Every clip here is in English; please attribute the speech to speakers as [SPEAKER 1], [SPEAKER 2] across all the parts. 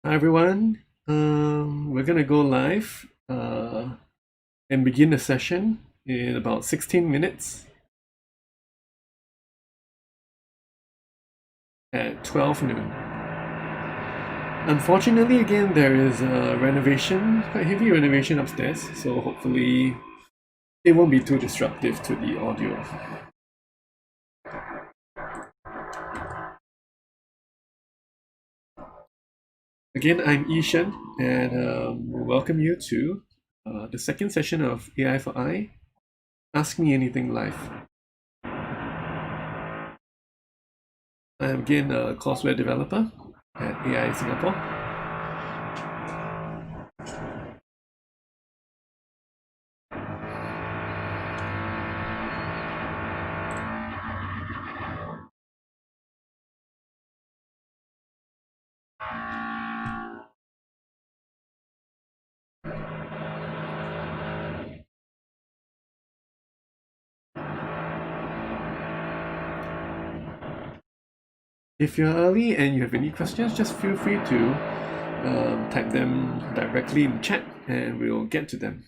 [SPEAKER 1] Hi everyone. We're gonna go live and begin the session in about 16 minutes at 12 noon. Unfortunately, again, there is a renovation, quite heavy renovation upstairs, so hopefully it won't be too disruptive to the audio. Again, I'm Ishan, and we'll welcome you to the second session of AI4I, Ask Me Anything Live. I'm again a courseware developer at AI Singapore. If you're early and you have any questions, just feel free to type them directly in chat and we'll get to them.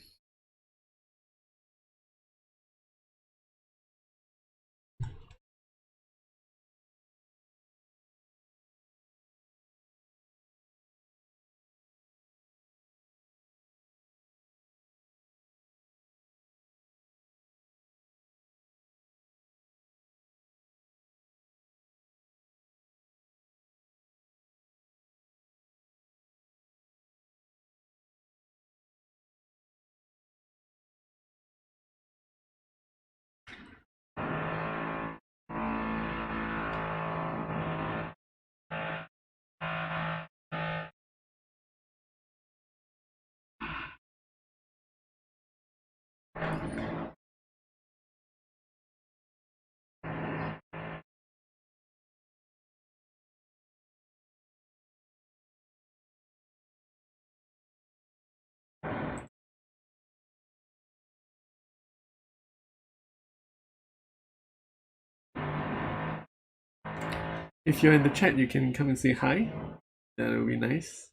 [SPEAKER 1] If you're in the chat, you can come and say hi. That would be nice.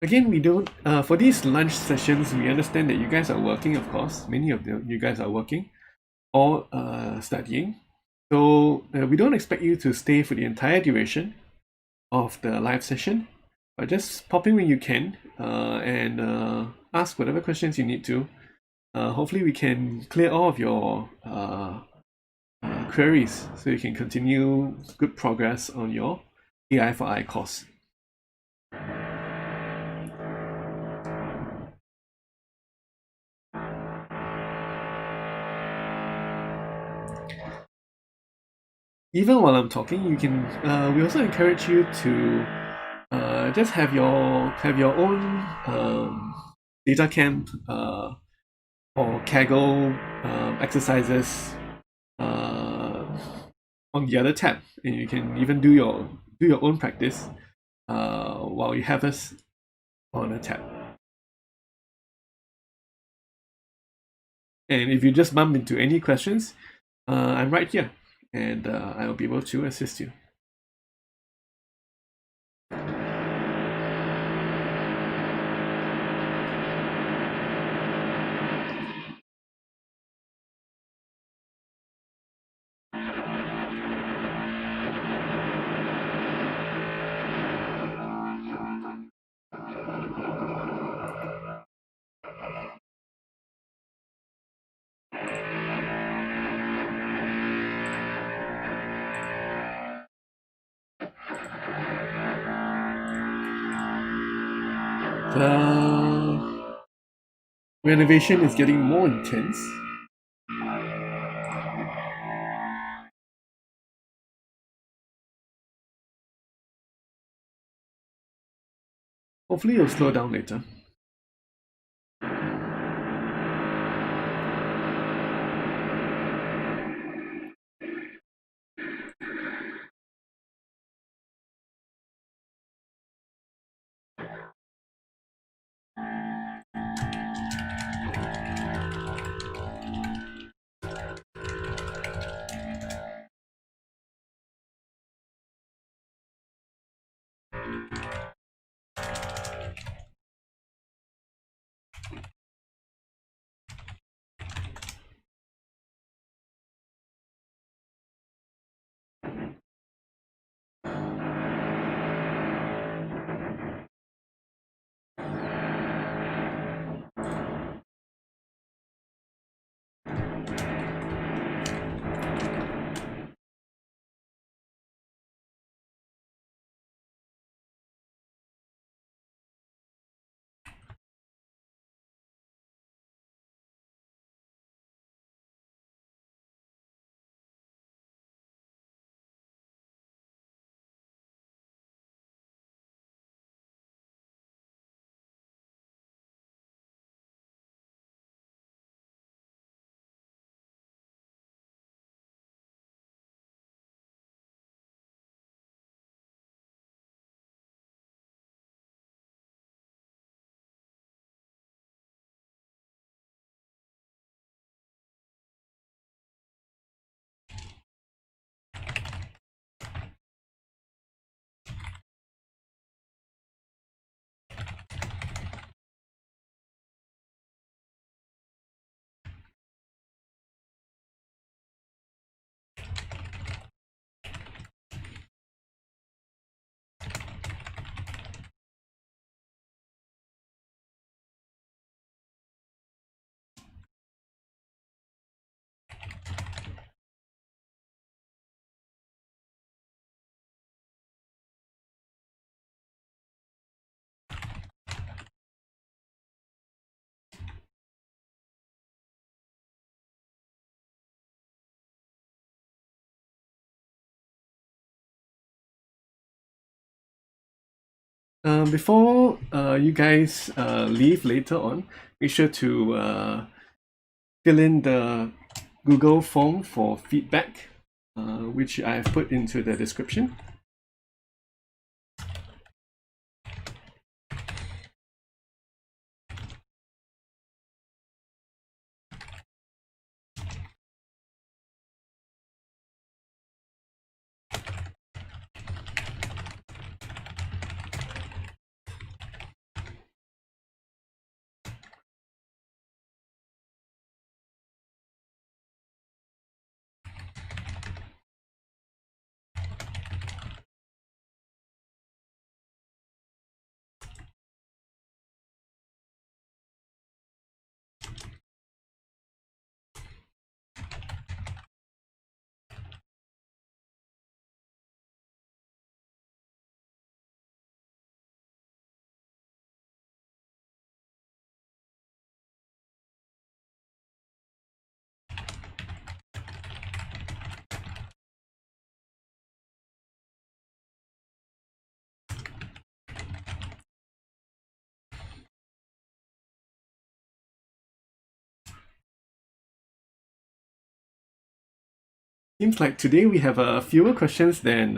[SPEAKER 1] Again, we don't, for these lunch sessions, we understand that you guys are working, of course. Many of you guys are working or studying. So we don't expect you to stay for the entire duration of the live session, but just pop in when you can and ask whatever questions you need to. Hopefully we can clear all of your queries so you can continue good progress on your AI4I course. Even while I'm talking, you can. We also encourage you to just have your own data camp or Kaggle exercises on the other tab, and you can even do your own practice while you have us on a tab. And if you just bump into any questions, I'm right here, and I'll be able to assist you. The renovation is getting more intense. Hopefully it'll slow down later. Before you guys leave later on, make sure to fill in the Google form for feedback, which I have put into the description. Seems like today we have fewer questions than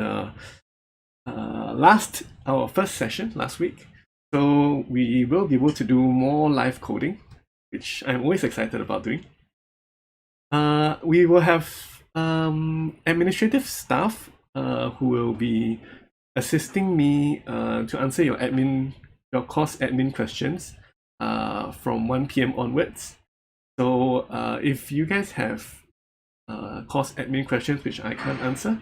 [SPEAKER 1] our first session last week. So we will be able to do more live coding, which I'm always excited about doing. We will have administrative staff who will be assisting me to answer your course admin questions from 1 p.m. onwards. So if you guys have course admin questions which I can't answer,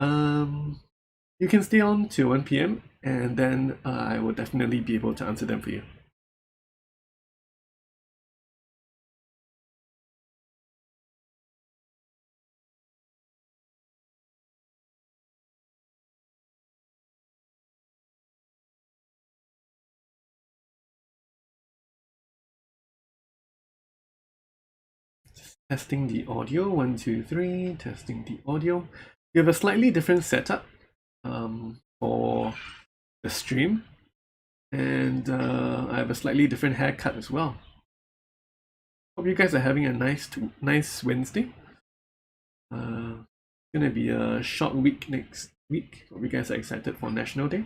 [SPEAKER 1] you can stay on till 1 p.m. and then I will definitely be able to answer them for you. Testing the audio, 1, 2, 3, testing the audio. We have a slightly different setup for the stream, and I have a slightly different haircut as well. Hope you guys are having a nice Wednesday. It's gonna be a short week next week. Hope you guys are excited for National Day.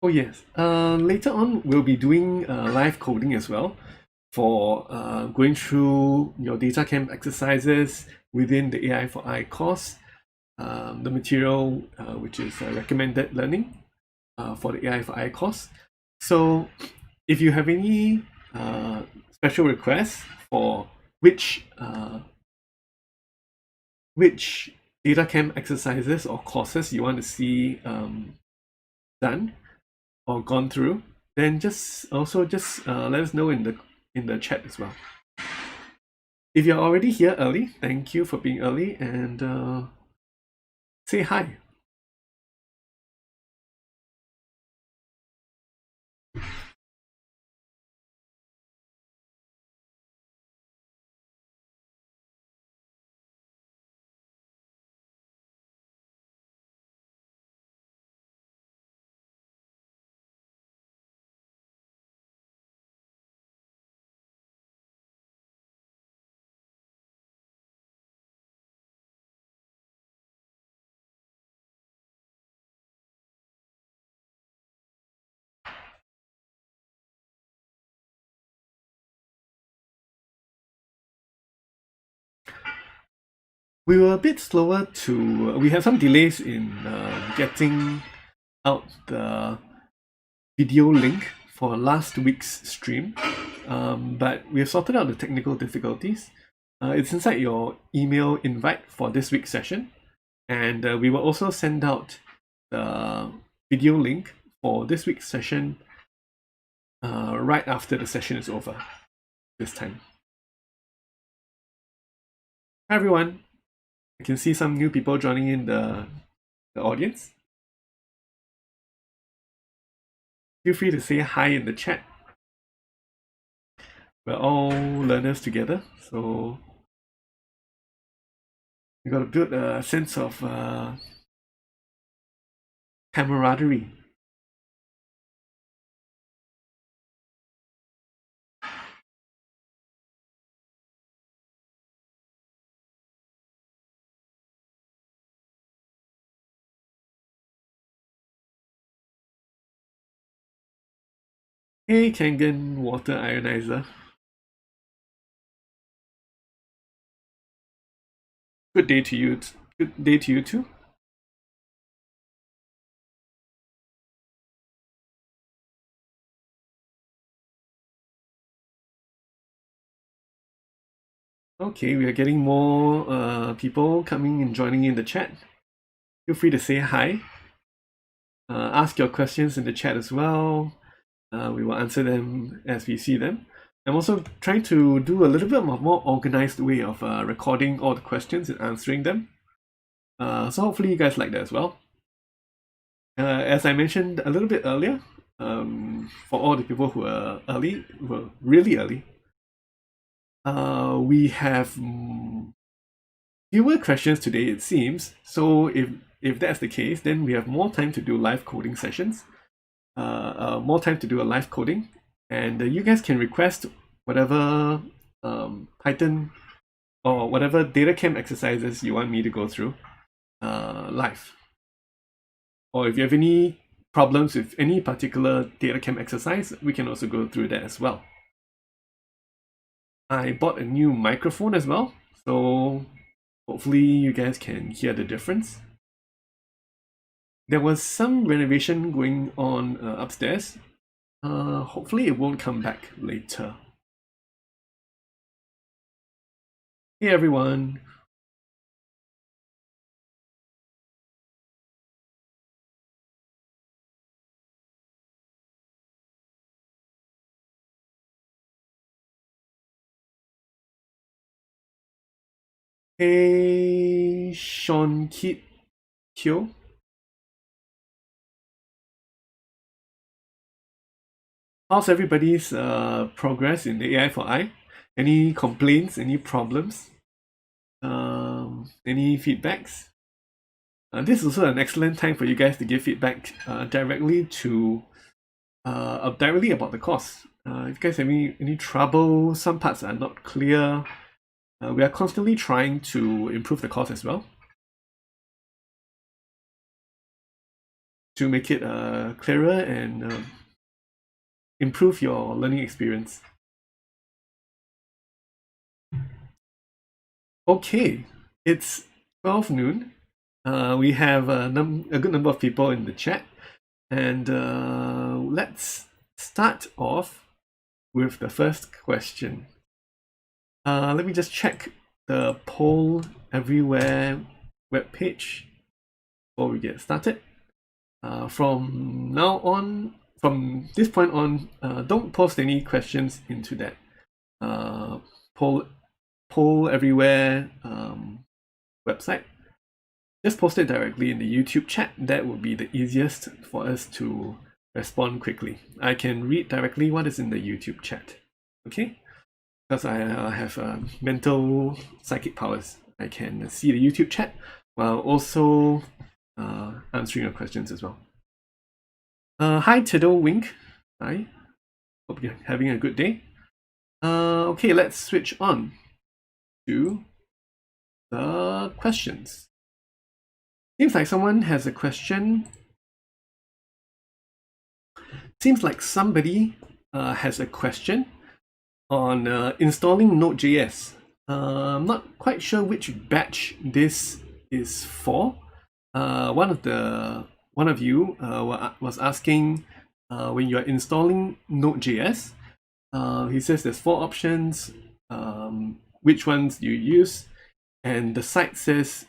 [SPEAKER 1] Oh yes. Later on, we'll be doing live coding as well for going through your data camp exercises within the AI4I course, the material which is recommended learning for the AI4I course. So if you have any special requests for which data camp exercises or courses you want to see done or gone through, then just let us know in the chat as well. If you're already here early, thank you for being early, and say hi. We were a bit slower we had some delays in getting out the video link for last week's stream, but we have sorted out the technical difficulties. It's inside your email invite for this week's session, and we will also send out the video link for this week's session right after the session is over. this time. Hi everyone. I can see some new people joining in the audience. Feel free to say hi in the chat. We're all learners together, so we got to build a sense of camaraderie. Hey Kangen Water Ionizer. Good day to you. Good day to you too. Okay, we are getting more people coming and joining in the chat. Feel free to say hi. Ask your questions in the chat as well. We will answer them as we see them. I'm also trying to do a little bit of a more organized way of recording all the questions and answering them. So hopefully you guys like that as well. As I mentioned a little bit earlier, for all the people who are early, who are really early, we have fewer questions today, it seems. So if that's the case, then we have more time to do live coding sessions, more time to do a live coding, and you guys can request whatever Python or whatever data chem exercises you want me to go through live. Or if you have any problems with any particular data chem exercise, we can also go through that as well. I bought a new microphone as well, so hopefully you guys can hear the difference. There was some renovation going on upstairs. Hopefully it won't come back later. Hey everyone. Hey Sean Kit Kyo. How's everybody's progress in the AI4I? Any complaints? Any problems? Any feedbacks? This is also an excellent time for you guys to give feedback directly about the course. If you guys have any trouble, some parts are not clear, we are constantly trying to improve the course as well to make it clearer and improve your learning experience. Okay, it's 12 noon. We have a good number of people in the chat, and let's start off with the first question. Let me just check the poll everywhere webpage before we get started. From this point on, don't post any questions into that poll everywhere website. Just post it directly in the YouTube chat. That would be the easiest for us to respond quickly. I can read directly what is in the YouTube chat. Okay? Because I have mental psychic powers. I can see the YouTube chat while also answering your questions as well. Hi Tiddle Wink. Hi. Hope you're having a good day. Okay, let's switch on to the questions. Seems like someone has a question. Seems like somebody has a question on installing Node.js. I'm not quite sure which batch this is for. One of you was asking when you are installing Node.js. He says there's 4 options. Which ones do you use? And the site says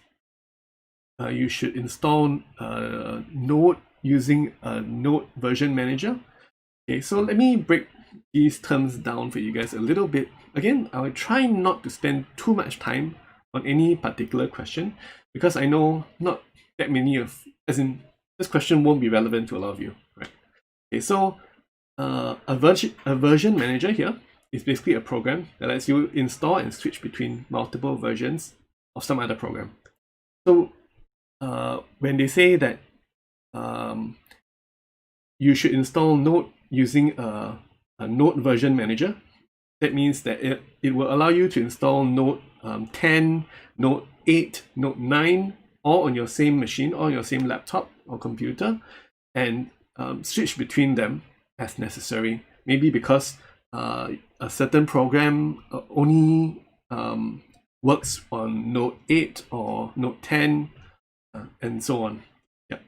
[SPEAKER 1] you should install Node using a Node version manager. Okay, so let me break these terms down for you guys a little bit. Again, I will try not to spend too much time on any particular question, because I know not that many of, as in, this question won't be relevant to a lot of you, right? Okay, so a version manager here is basically a program that lets you install and switch between multiple versions of some other program. So when they say that you should install Node using a Node version manager, that means that it will allow you to install Node 10, Node 8, Node 9, all on your same machine, or on your same laptop or computer, and switch between them as necessary. Maybe because a certain program only works on Node 8 or Node 10, and so on. Yep.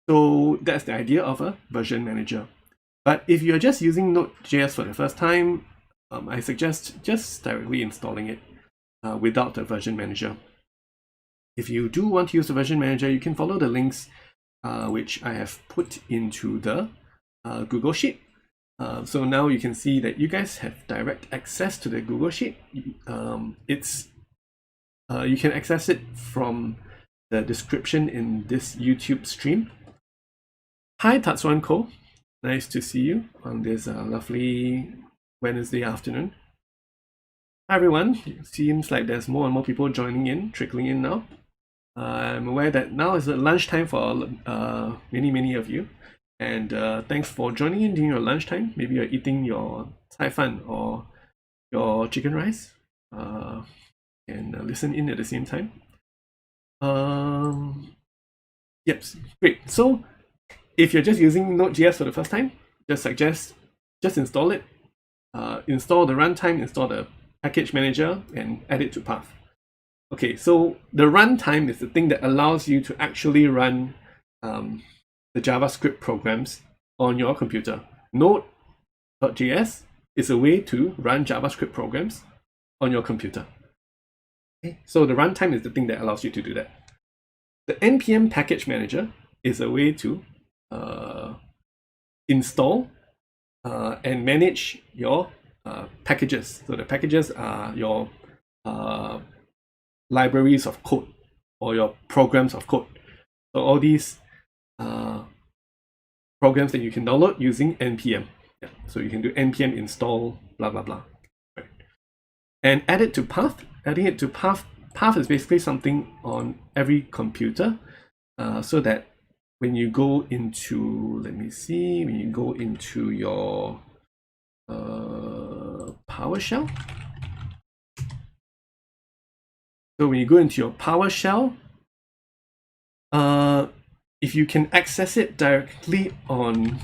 [SPEAKER 1] So that's the idea of a version manager. But if you're just using Node.js for the first time, I suggest just directly installing it without the version manager. If you do want to use the version manager, you can follow the links which I have put into the Google Sheet. So now you can see that you guys have direct access to the Google Sheet. You can access it from the description in this YouTube stream. Hi Tatsuan Ko, nice to see you on this lovely Wednesday afternoon. Hi everyone, it seems like there's more and more people joining in, trickling in now. I'm aware that now is lunchtime for many of you, and thanks for joining in during your lunchtime. Maybe you're eating your cai fan or your chicken rice, and listen in at the same time. Yep, great. So if you're just using Node.js for the first time, just install it, install the runtime, install the package manager, and add it to path. Okay, so the runtime is the thing that allows you to actually run the JavaScript programs on your computer. Node.js is a way to run JavaScript programs on your computer. Okay, so the runtime is the thing that allows you to do that. The npm package manager is a way to install and manage your packages. So the packages are your libraries of code or your programs of code. So all these programs that you can download using npm. Yeah. So you can do npm install blah blah blah. Right. And add it to path. Adding it to path is basically something on every computer, so that when you go into, let me see, when you go into your PowerShell. So when you go into your PowerShell, if you can access it directly on,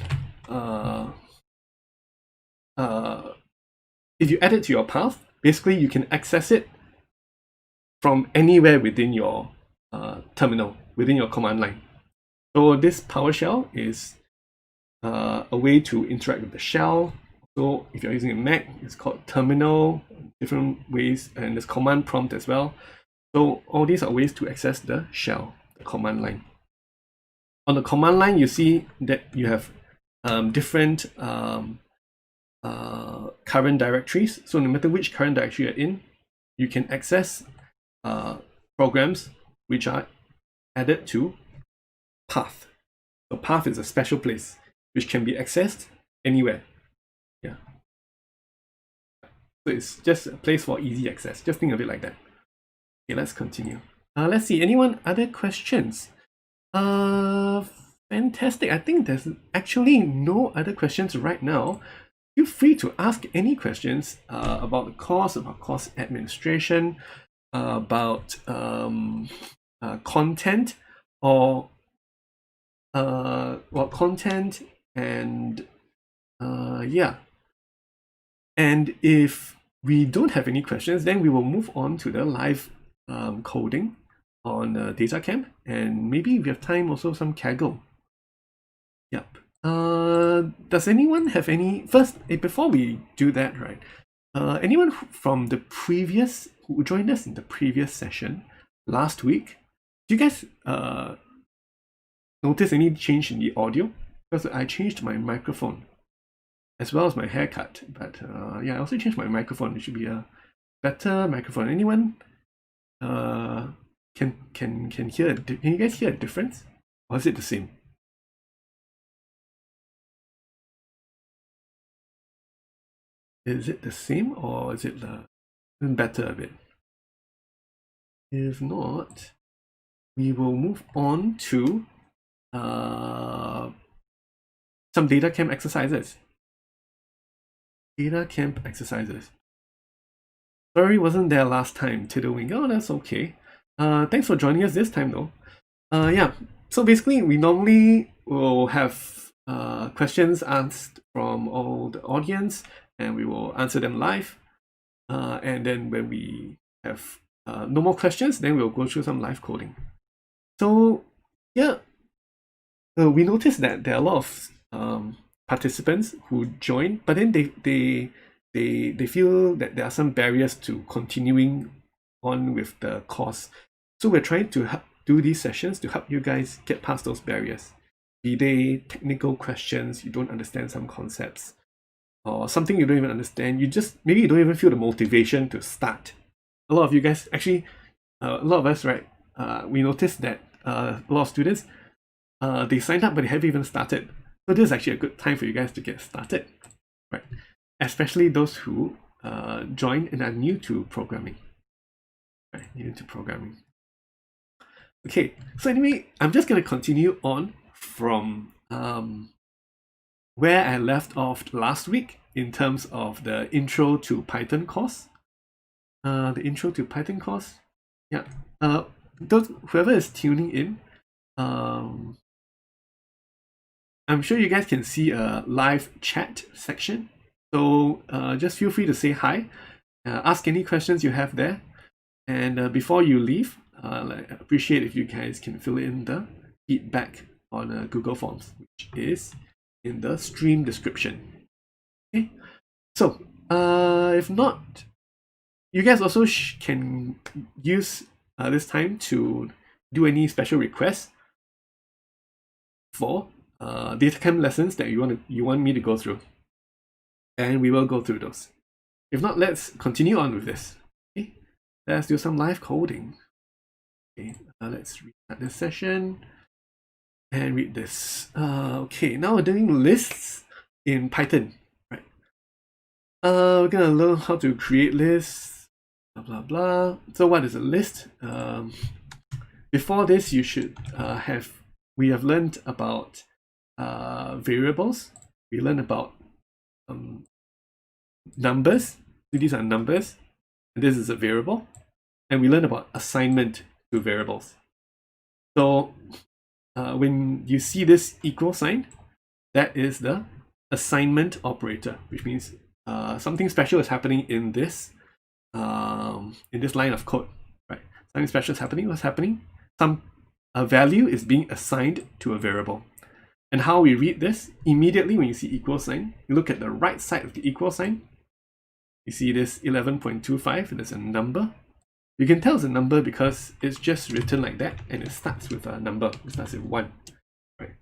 [SPEAKER 1] if you add it to your path, basically you can access it from anywhere within your terminal, within your command line. So this PowerShell is a way to interact with the shell. So if you're using a Mac, it's called terminal, different ways, and there's command prompt as well. So all these are ways to access the shell, the command line. On the command line, you see that you have different current directories. So no matter which current directory you're in, you can access programs which are added to path. So path is a special place which can be accessed anywhere. Yeah. So it's just a place for easy access. Just think of it like that. Okay, let's continue. Let's see, anyone other questions? Fantastic. I think there's actually no other questions right now. Feel free to ask any questions about the course, about course administration, about content, or content, and yeah. And if we don't have any questions, then we will move on to the live coding on DataCamp, and maybe if we have time, also some Kaggle. Yep. Does anyone have any, first, before we do that, right? Anyone from the previous, who joined us in the previous session last week, do you guys notice any change in the audio? Because I changed my microphone. as well as my haircut. But yeah, I also changed my microphone. It should be a better microphone. Anyone can hear? Can you guys hear a difference, or is it the same? Is it the same, or is it better a bit? If not, we will move on to some data camp exercises. Data camp exercises. Sorry, wasn't there last time, Tiddlewing. Oh, that's okay. Thanks for joining us this time, though. Yeah, so basically, we normally will have questions asked from all the audience, and we will answer them live. And then when we have no more questions, then we'll go through some live coding. So, yeah, we noticed that there are a lot of participants who join, but then they feel that there are some barriers to continuing on with the course. So we're trying to do these sessions to help you guys get past those barriers. Be they technical questions, you don't understand some concepts, or something you don't even understand, maybe you don't even feel the motivation to start. A lot of you guys, actually, a lot of us, right, we noticed that a lot of students, they signed up but they haven't even started. So this is actually a good time for you guys to get started, right? Especially those who join and are new to programming, right? New to programming. Okay, so anyway, I'm just going to continue on from where I left off last week in terms of the Intro to Python course. The Intro to Python course, yeah. Whoever is tuning in, I'm sure you guys can see a live chat section. So just feel free to say hi, ask any questions you have there. And before you leave, I appreciate if you guys can fill in the feedback on Google Forms, which is in the stream description. Okay, so if not, you guys also can use this time to do any special requests for data camp lessons that you want me to go through, and we will go through those. If not, let's continue on with this. Okay, let's do some live coding. Okay, let's restart this session and read this. Okay, now we're doing lists in Python, right? We're gonna learn how to create lists, blah blah blah. So what is a list? Before this, you should we have learned about variables. We learned about numbers. So these are numbers, and this is a variable. And we learned about assignment to variables. So when you see this equal sign, that is the assignment operator, which means something special is happening in this line of code, right? Something special is happening. What's happening? A value is being assigned to a variable. And how we read this, immediately when you see equal sign, you look at the right side of the equal sign. You see this 11.25, there's a number. You can tell it's a number because it's just written like that, and it starts with a number. It starts with 1, right?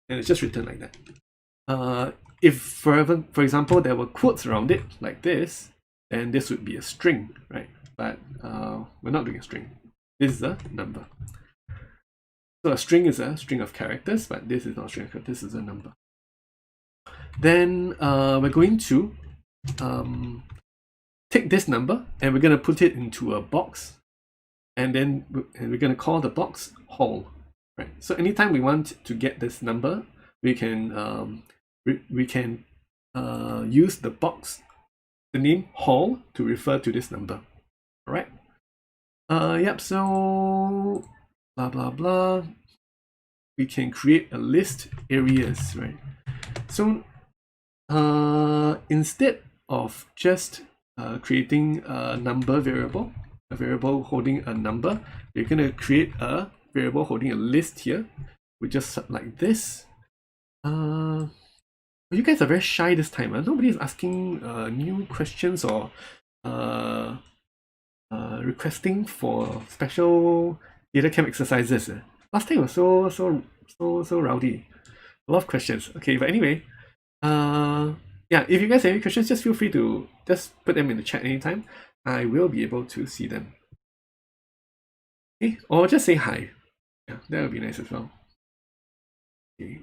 [SPEAKER 1] And it's just written like that. If, for example, there were quotes around it, like this, then this would be a string, right? But we're not doing a string. This is a number. So a string is a string of characters, but this is not a string of characters, this is a number. Then we're going to take this number and we're going to put it into a box, and then we're going to call the box whole, right? So anytime we want to get this number, we can use the box, the name whole, to refer to this number. All right. Yep. So blah blah blah. We can create a list areas, right? So instead of just creating a number variable, a variable holding a number, we're going to create a variable holding a list here. We just like this. You guys are very shy this time. Nobody is asking new questions or requesting for special data camp exercises. Last time was so rowdy. A lot of questions. Okay, but anyway, yeah, if you guys have any questions, just feel free to just put them in the chat anytime. I will be able to see them. Okay, or just say hi. Yeah, that would be nice as well. Okay.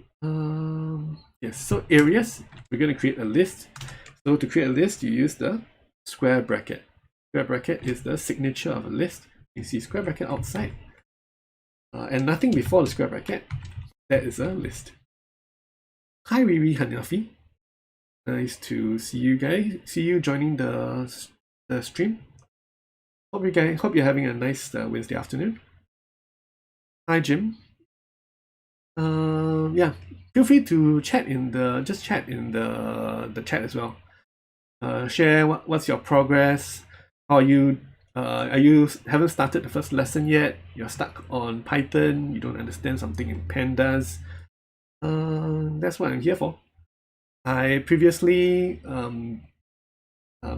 [SPEAKER 1] Yes, so areas, we're going to create a list. So to create a list, you use the square bracket. Square bracket is the signature of a list. You see square bracket outside, and nothing before the square bracket. That is a list. Hi, Riri Hanafi. Nice to see you guys. See you joining the stream. Hope you're having a nice Wednesday afternoon. Hi, Jim. Yeah, feel free to chat in the chat as well. Share what's your progress. How are you haven't started the first lesson yet? You're stuck on Python. You don't understand something in Pandas. That's what I'm here for. I previously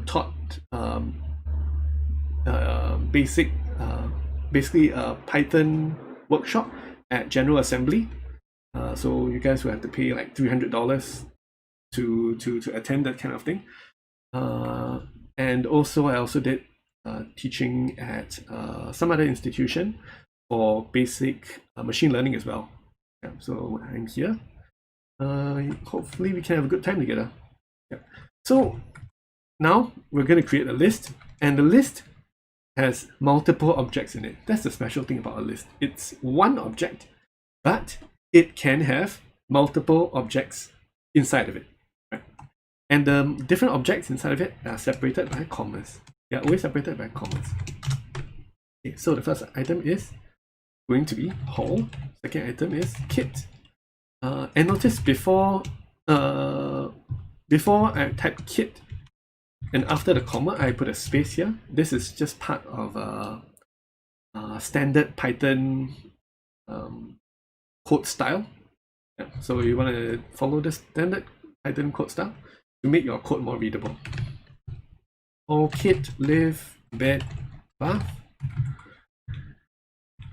[SPEAKER 1] taught basically a Python workshop at General Assembly. So you guys will have to pay like $300 to attend that kind of thing. And also I also did teaching at some other institution for basic machine learning as well. Yeah, so I'm here. Hopefully we can have a good time together. Yeah. So now we're going to create a list, and the list has multiple objects in it. That's the special thing about a list. It's one object, but it can have multiple objects inside of it. Right? And the different objects inside of it are separated by commas. They are always separated by commas. Okay, so the first item is going to be whole. Second item is kit. And notice before I type kit, and after the comma, I put a space here. This is just part of standard Python code style. Yeah, so you want to follow the standard Python code style to make your code more readable. All kit, live, bed, bath.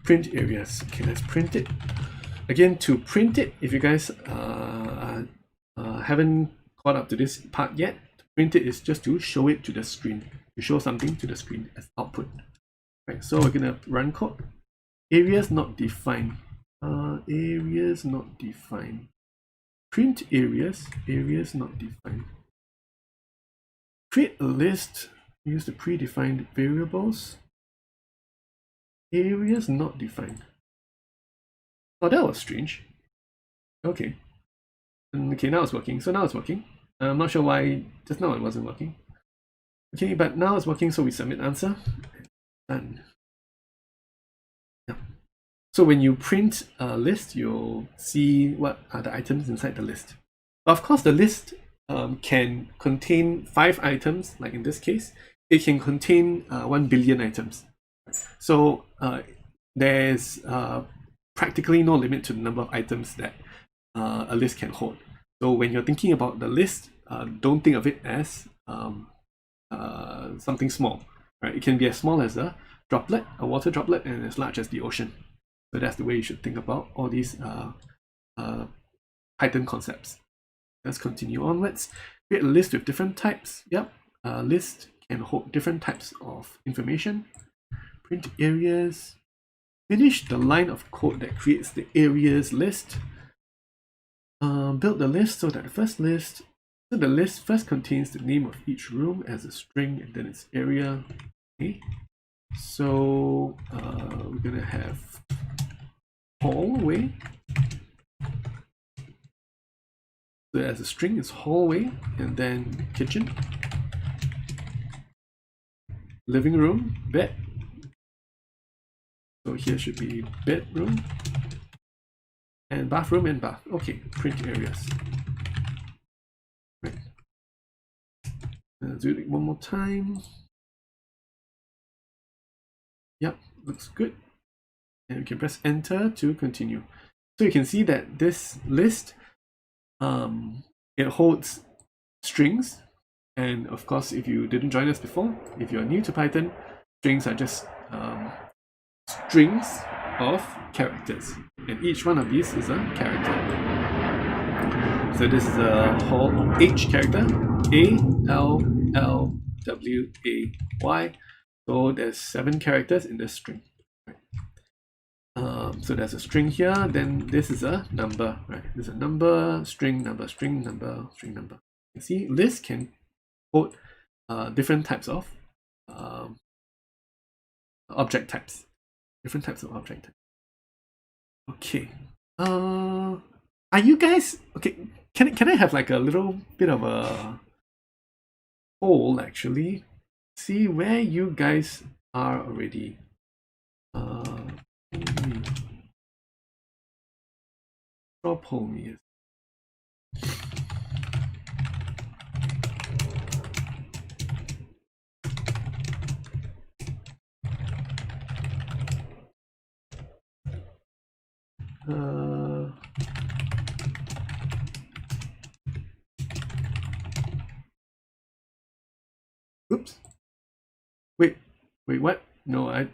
[SPEAKER 1] Print areas. Okay, let's print it. Again, to print it, if you guys haven't caught up to this part yet, to print it is just to show it to the screen. You show something to the screen as output. Right, so we're gonna run code. Areas not defined. Areas not defined. Print areas. Areas not defined. Create a list. Use the predefined variables. Areas not defined. Oh, that was strange. Okay. Okay, now it's working. So now it's working. I'm not sure why just now it wasn't working. Okay, but now it's working, so we submit answer. Done. Yeah. So when you print a list, you'll see what are the items inside the list. Of course, the list can contain 5 items, like in this case. It can contain 1 billion items. So there's practically no limit to the number of items that a list can hold. So when you're thinking about the list, don't think of it as something small. Right? It can be as small as a droplet, a water droplet, and as large as the ocean. So that's the way you should think about all these Python concepts. Let's continue onwards. Create a list with different types. Yep, a list can hold different types of information. Print areas. Finish the line of code that creates the areas list. Build the list so that the first list, so the list first contains the name of each room as a string and then its area. Okay, so we're gonna have hallway. So as a string is hallway, and then kitchen, living room, bed. So here should be bedroom, and bathroom and bath. Okay, print areas. Right. Let's do it one more time. Yep, looks good. And we can press enter to continue. So you can see that this list, it holds strings. And of course, if you didn't join us before, if you're new to Python, strings are just strings of characters. And each one of these is a character. So this is a whole H character, A, L, L, W, A, Y. So there's 7 characters in this string. So there's a string here, then this is a number, right? There's a number, string, number, string, number, string, number. You see, list can hold different types of object types. Different types of object types. Okay. Are you guys okay? Can I have like a little bit of a poll actually? See where you guys are already. Draw poll me. Oops. Wait, what? No, I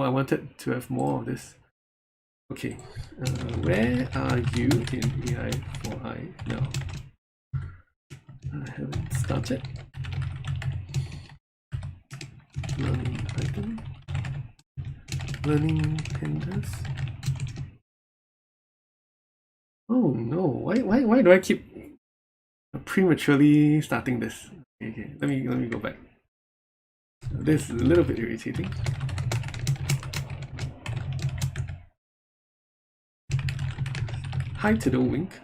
[SPEAKER 1] wanted to have more of this. Okay, where are you in AI4I now? I haven't started. Learning Python. Learning Pandas. Oh no, why do I keep prematurely starting this? Okay, let me go back. This is a little bit irritating. Hi to the wink.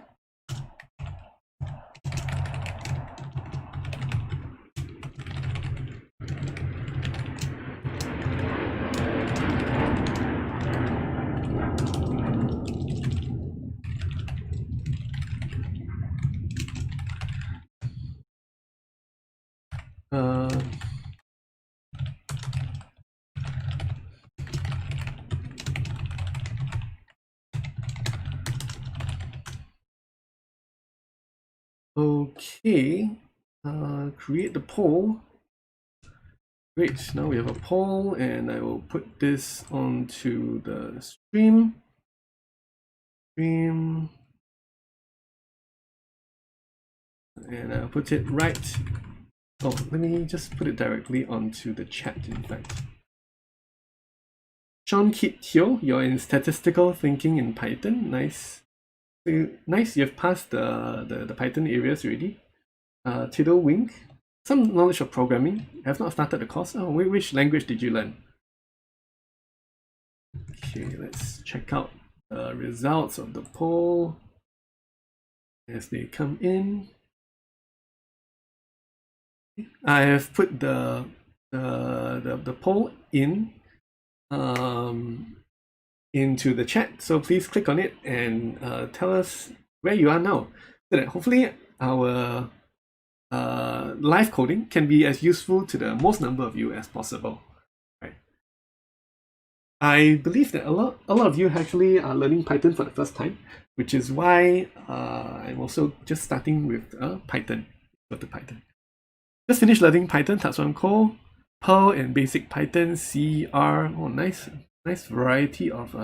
[SPEAKER 1] Okay, create the poll. Great, now we have a poll, and I will put this onto the stream. And I'll put it right. Oh, let me just put it directly onto the chat, in fact. Sean Kit Hyo, you're in statistical thinking in Python. Nice. Nice, you've passed the Python areas already. Tiddle Wink, some knowledge of programming. I have not started the course. Oh, which language did you learn? Okay, let's check out the results of the poll as they come in. I have put the poll in into the chat, so please click on it and tell us where you are now, so that hopefully our live coding can be as useful to the most number of you as possible. Right. I believe that a lot of you actually are learning Python for the first time, which is why I'm also just starting with Python. Go to Python. Just finished learning Python, Tatsuan Ko, Perl and basic Python, C, R. Oh, nice variety of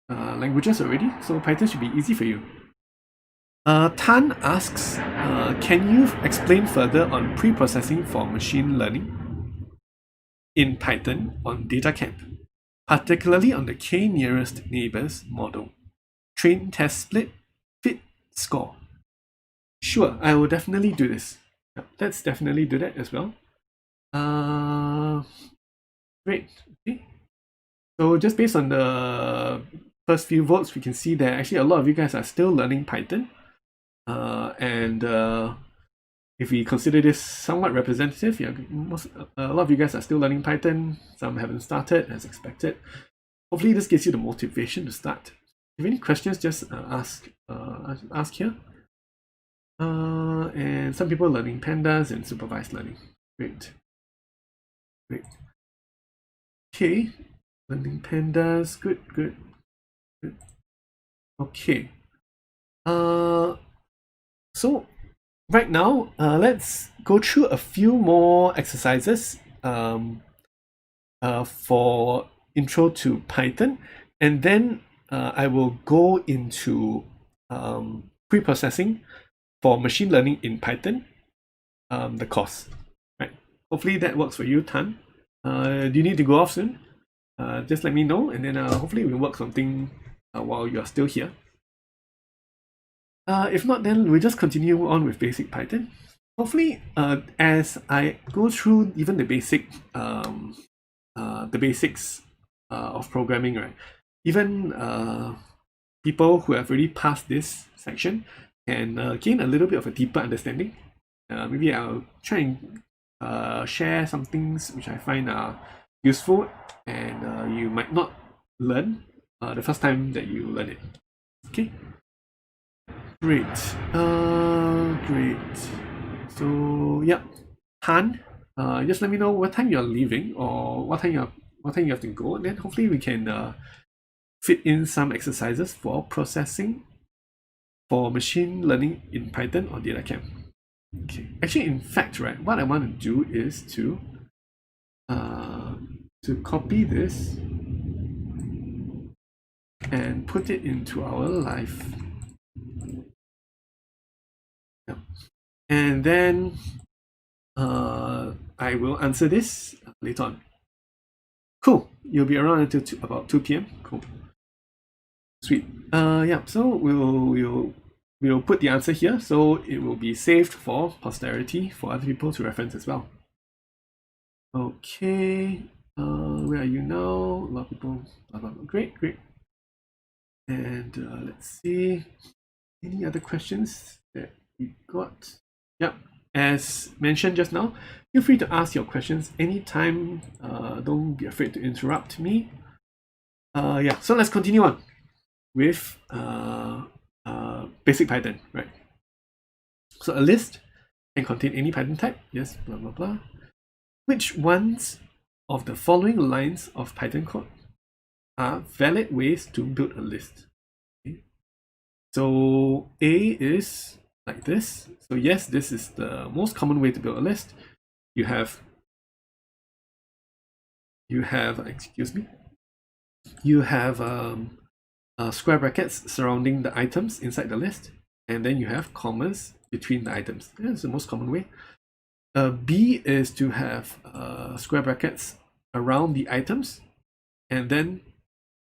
[SPEAKER 1] languages already. So Python should be easy for you. Tan asks, can you explain further on pre-processing for machine learning in Python on data camp, particularly on the k nearest neighbors model, train, test, split, fit, score? Sure, I will definitely do this. Let's definitely do that as well. Great. Okay. So just based on the first few votes, we can see that actually a lot of you guys are still learning Python. If we consider this somewhat representative, yeah, a lot of you guys are still learning Python. Some haven't started as expected. Hopefully this gives you the motivation to start. If you have any questions, just ask here. And some people are learning Pandas and supervised learning. Great. Okay, learning Pandas. Good. Okay. So right now, let's go through a few more exercises for intro to Python, and then I will go into pre-processing for machine learning in Python, the course. Right. Hopefully that works for you, Tan. Do you need to go off soon? Just let me know, and then hopefully we'll work something while you're still here. If not, then we'll just continue on with basic Python. Hopefully, as I go through even the basics of programming, right? Even people who have already passed this section can gain a little bit of a deeper understanding. Maybe I'll try and share some things which I find are useful and you might not learn the first time that you learn it. Okay. Great. Great. So yeah, Han, just let me know what time you're leaving or what time you have to go, and then hopefully we can fit in some exercises for processing for machine learning in Python or DataCamp. Okay. Actually, in fact, right, what I want to do is to copy this and put it into our live. Yeah. And then I will answer this later on. Cool. You'll be around until about 2 p.m. Cool. Sweet. Yeah. So we'll put the answer here, so it will be saved for posterity for other people to reference as well. Okay. Where are you now? A lot of people. Blah, blah, blah. Great, great. And let's see. Any other questions that we got? Yep. As mentioned just now, feel free to ask your questions anytime. Don't be afraid to interrupt me. Yeah, so let's continue on with basic Python, right? So a list can contain any Python type. Yes, blah, blah, blah. Which ones of the following lines of Python code are valid ways to build a list? Okay. So A is like this. So yes, this is the most common way to build a list. You have excuse me, you have square brackets surrounding the items inside the list, and then you have commas between the items. That's the most common way. B is to have square brackets around the items and then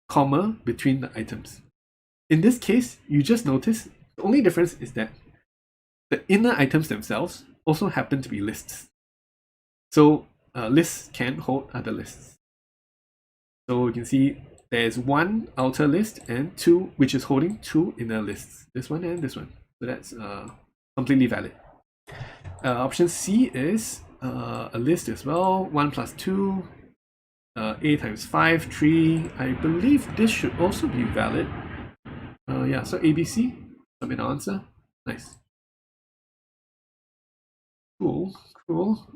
[SPEAKER 1] comma between the items. In this case, you just notice the only difference is that the inner items themselves also happen to be lists. So lists can hold other lists. So you can see there's one outer list and two, which is holding two inner lists. This one and this one. So that's completely valid. Option C is a list as well. 1 plus 2, A times 5, 3. I believe this should also be valid. Yeah, so ABC, submit our answer. Nice. Cool, cool.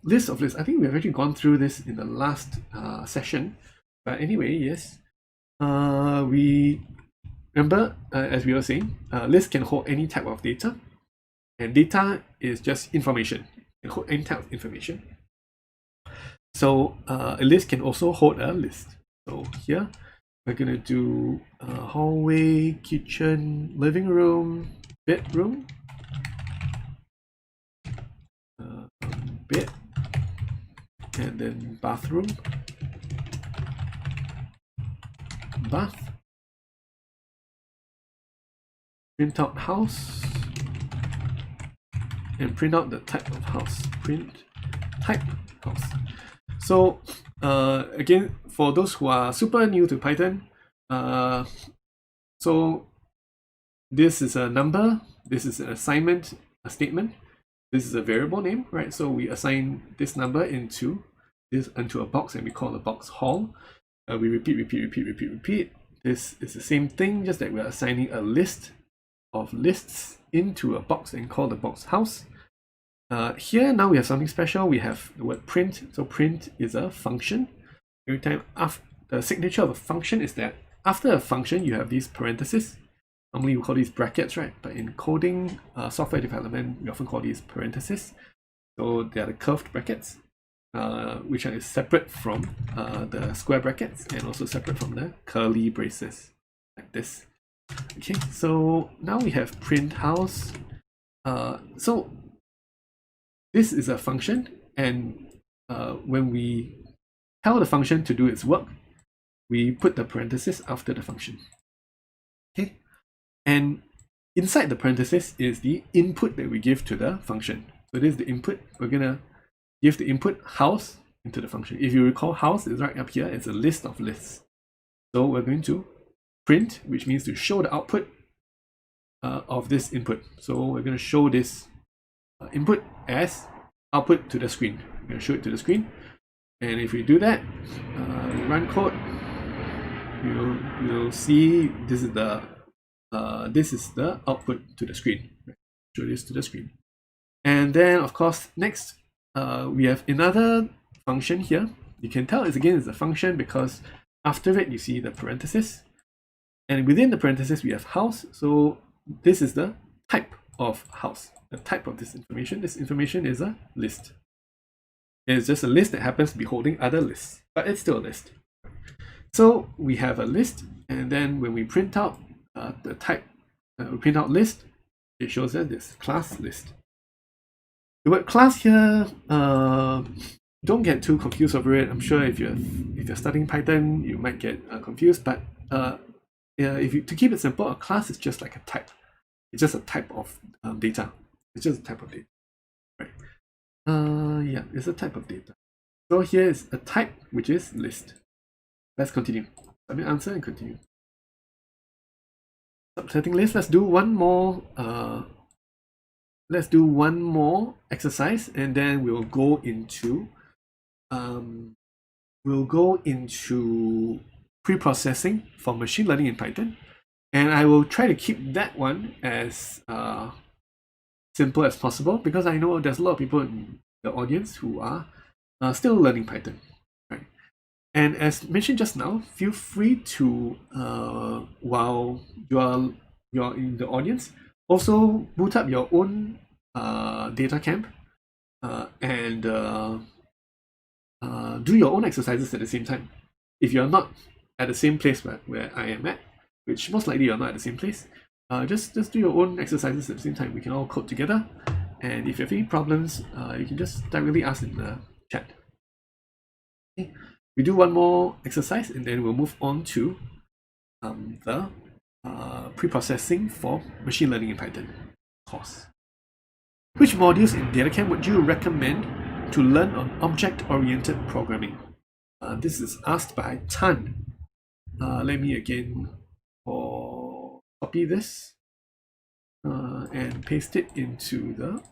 [SPEAKER 1] List of lists. I think we've actually gone through this in the last session. But anyway, yes. We remember, as we were saying, lists can hold any type of data. And data is just information. It can hold any type of information. So a list can also hold a list. So here, we're going to do hallway, kitchen, living room, bedroom, bed, and then bathroom, bath, print out house, and print out the type of house. Print type house. So again, for those who are super new to Python, so this is a number, this is an assignment, a statement, this is a variable name, right? So we assign this number into a box, and we call the box hall. We repeat. This is the same thing, just that we're assigning a list of lists into a box and call the box house. Here now we have something special. We have the word print. So print is a function. Every time the signature of a function is that after a function you have these parentheses. Normally we call these brackets, right? But in coding, software development, we often call these parentheses. So they are the curved brackets. which is separate from the square brackets and also separate from the curly braces, like this. Okay, so now we have print house. So this is a function, and when we tell the function to do its work, we put the parenthesis after the function. Okay, and inside the parenthesis is the input that we give to the function. So this is the input. We're gonna give the input house into the function. If you recall, house is right up here. It's a list of lists. So we're going to print, which means to show the output of this input. So we're going to show this input as output to the screen. We're going to show it to the screen. And if we do that, run code, you'll see this is the output to the screen. Show this to the screen. And then, of course, next we have another function here. You can tell it's a function because after it you see the parenthesis, and within the parenthesis we have house. So this is the type of house, the type of this information. This information is a list. It's just a list that happens to be holding other lists, but it's still a list. So we have a list, and then when we print out the type, we print out list, it shows us this class list. The word class here, don't get too confused over it. I'm sure if you're studying Python, you might get confused, but to keep it simple, a class is just like a type. It's just a type of data. It's just a type of data, right? Yeah, it's a type of data. So here is a type, which is list. Let's continue. Submit answer and continue. Subsetting list. Let's do one more. Let's do one more exercise, and then we'll go into pre-processing for machine learning in Python, and I will try to keep that one as simple as possible, because I know there's a lot of people in the audience who are still learning Python, right? And as mentioned just now, feel free to while you're in the audience, also boot up your own data camp and do your own exercises at the same time. If you're not at the same place where I am at, which most likely you're not at the same place, just do your own exercises at the same time. We can all code together, and if you have any problems, you can just directly ask in the chat. Okay. We do one more exercise, and then we'll move on to the pre-processing for machine learning in Python course. Which modules in DataCamp would you recommend to learn on object-oriented programming? This is asked by Tan. Let me again copy this and paste it into the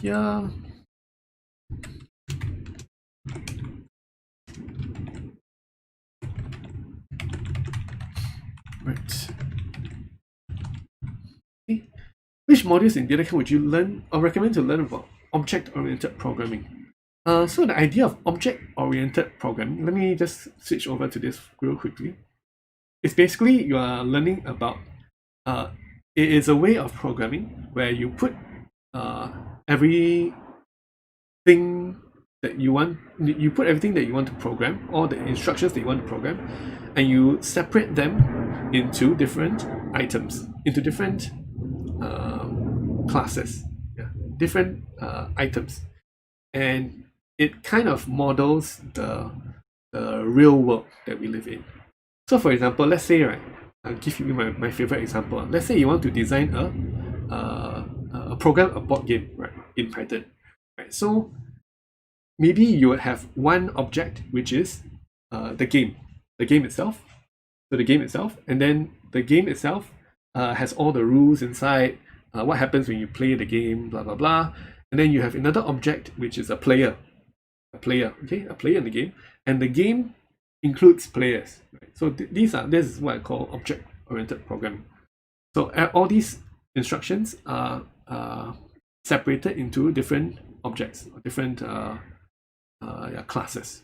[SPEAKER 1] here. Right. Okay. Which modules in DataCamp would you learn or recommend to learn about object-oriented programming? So the idea of object-oriented programming, let me just switch over to this real quickly. It's basically you are learning about, it is a way of programming where you put everything that you want, you put everything that you want to program, all the instructions that you want to program, and you separate them into different items, into different classes, different items, and it kind of models the real world that we live in. So for example, let's say, right, I'll give you my favorite example. Let's say you want to design a program, a board game, right, in Python, right? So maybe you would have one object, which is the game itself. So the game itself, and then the game itself has all the rules inside, what happens when you play the game, blah blah blah. And then you have another object, which is a player, okay, a player in the game, and the game includes players, right? So this is what I call object-oriented programming. So all these instructions are separated into different objects, or different classes.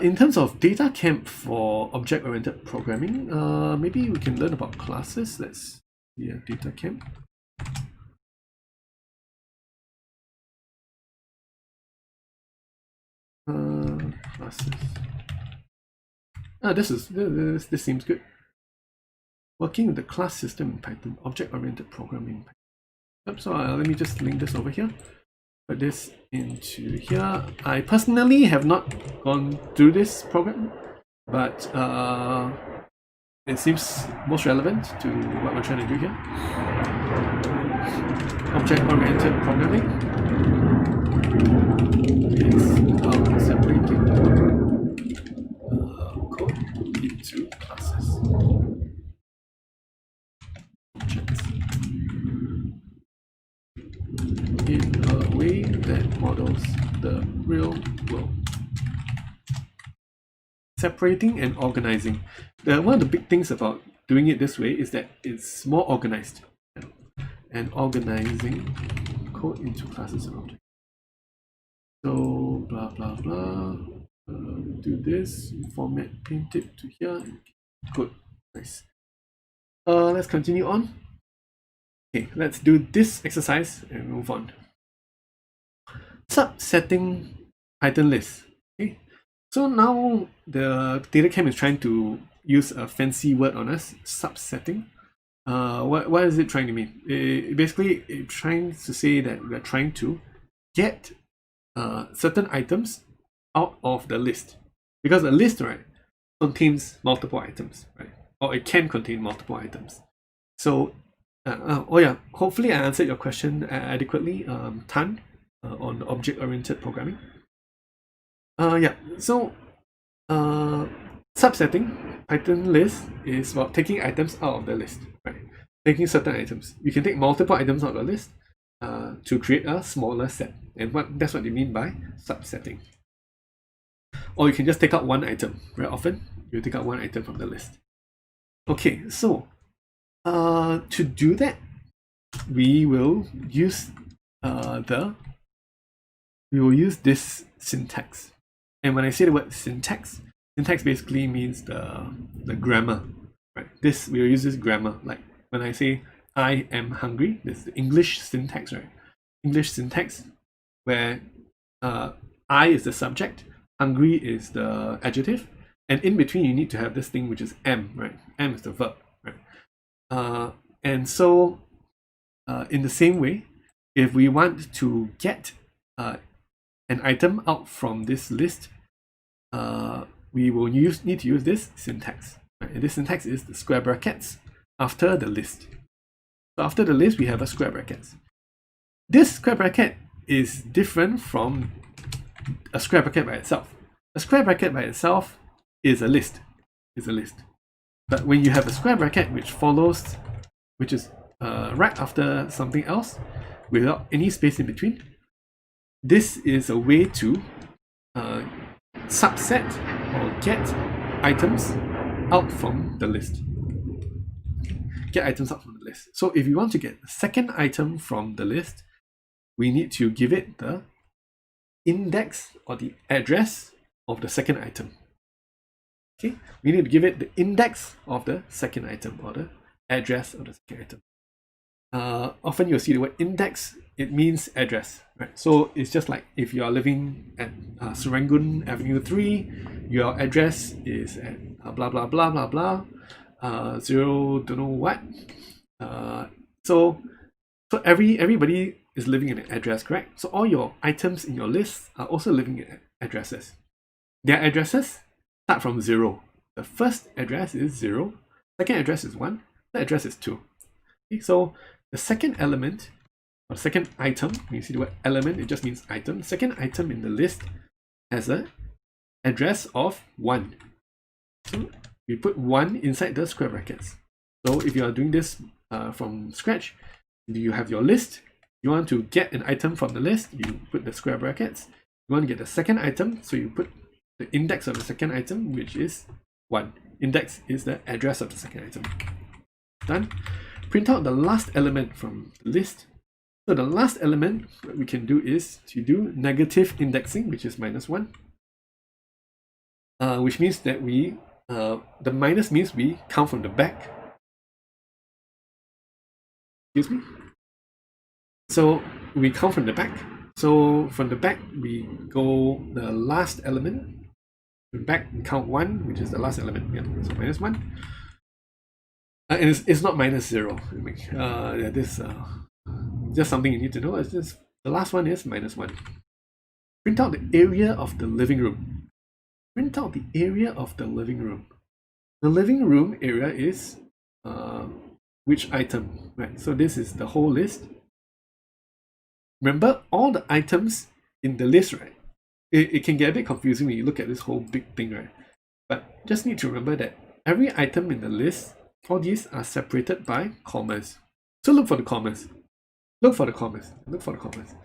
[SPEAKER 1] In terms of data camp for object-oriented programming, maybe we can learn about classes. Let's Yeah, data cam. Classes. This seems good. Working with the class system in Python, object-oriented programming. So let me just link this over here. Put this into here. I personally have not gone through this program, but it seems most relevant to what we're trying to do here. Object-oriented programming is about separating code into classes. Objects in a way that models the real world. Separating and organizing. One of the big things about doing it this way is that it's more organized. And organizing code into classes and objects. So blah blah blah. Do this, format, paint it to here. Good, nice. Let's continue on. Okay, let's do this exercise and move on. Subsetting Python list. Okay, so now the data cam is trying to use a fancy word on us, subsetting. What is it trying to mean? Basically, it's trying to say that we're trying to get certain items out of the list, because a list, right, contains multiple items, right, or it can contain multiple items. So, oh yeah, hopefully I answered your question adequately, Tan, on object-oriented programming. Yeah, so subsetting Python list is about taking items out of the list, right? Taking certain items. You can take multiple items out of the list to create a smaller set, and that's what they mean by subsetting. Or you can just take out one item. Very often, you take out one item from the list. Okay, so to do that, we will use this syntax. And when I say the word syntax basically means the grammar, right? We will use this grammar. Like when I say I am hungry, this is the English syntax, right? English syntax where I is the subject, hungry is the adjective, and in between you need to have this thing which is am, right? Am is the verb, right? And so in the same way, if we want to get an item out from this list, we will need to use this syntax. Right? And this syntax is the square brackets after the list. So after the list, we have a square brackets. This square bracket is different from a square bracket by itself. A square bracket by itself is a list. But when you have a square bracket which is right after something else without any space in between, this is a way to subset or get items out from the list. Get items out from the list. So if you want to get the second item from the list, we need to give it the index or the address of the second item. Okay, we need to give it the index of the second item or the address of the second item. Often you'll see the word index, it means address, right? So it's just like if you are living at Serangoon Avenue 3, your address is at blah blah blah blah blah, zero don't know what. So everybody is living in an address, correct? So all your items in your list are also living in addresses. Their addresses start from 0. The first address is 0, second address is 1, third address is 2. Okay, so the second element, or second item, when you see the word element, it just means item. Second item in the list has an address of 1. So we put 1 inside the square brackets. So if you are doing this from scratch, you have your list. You want to get an item from the list, you put the square brackets. You want to get the second item, so you put the index of the second item, which is 1. Index is the address of the second item. Done. Print out the last element from the list. So the last element that we can do is to do negative indexing, which is -1, which means that the minus means we count from the back. Excuse me. So we count from the back. So from the back, we go the last element. Back, we count 1, which is the last element. Yeah, so -1. And it's not -0. This just something you need to know. It's just the last one is -1. Print out the area of the living room. Print out the area of the living room. The living room area is which item, right? So this is the whole list. Remember, all the items in the list, right? It can get a bit confusing when you look at this whole big thing, right? But just need to remember that every item in the list, all these are separated by commas. So look for the commas. Look for the commas. Look for the commas.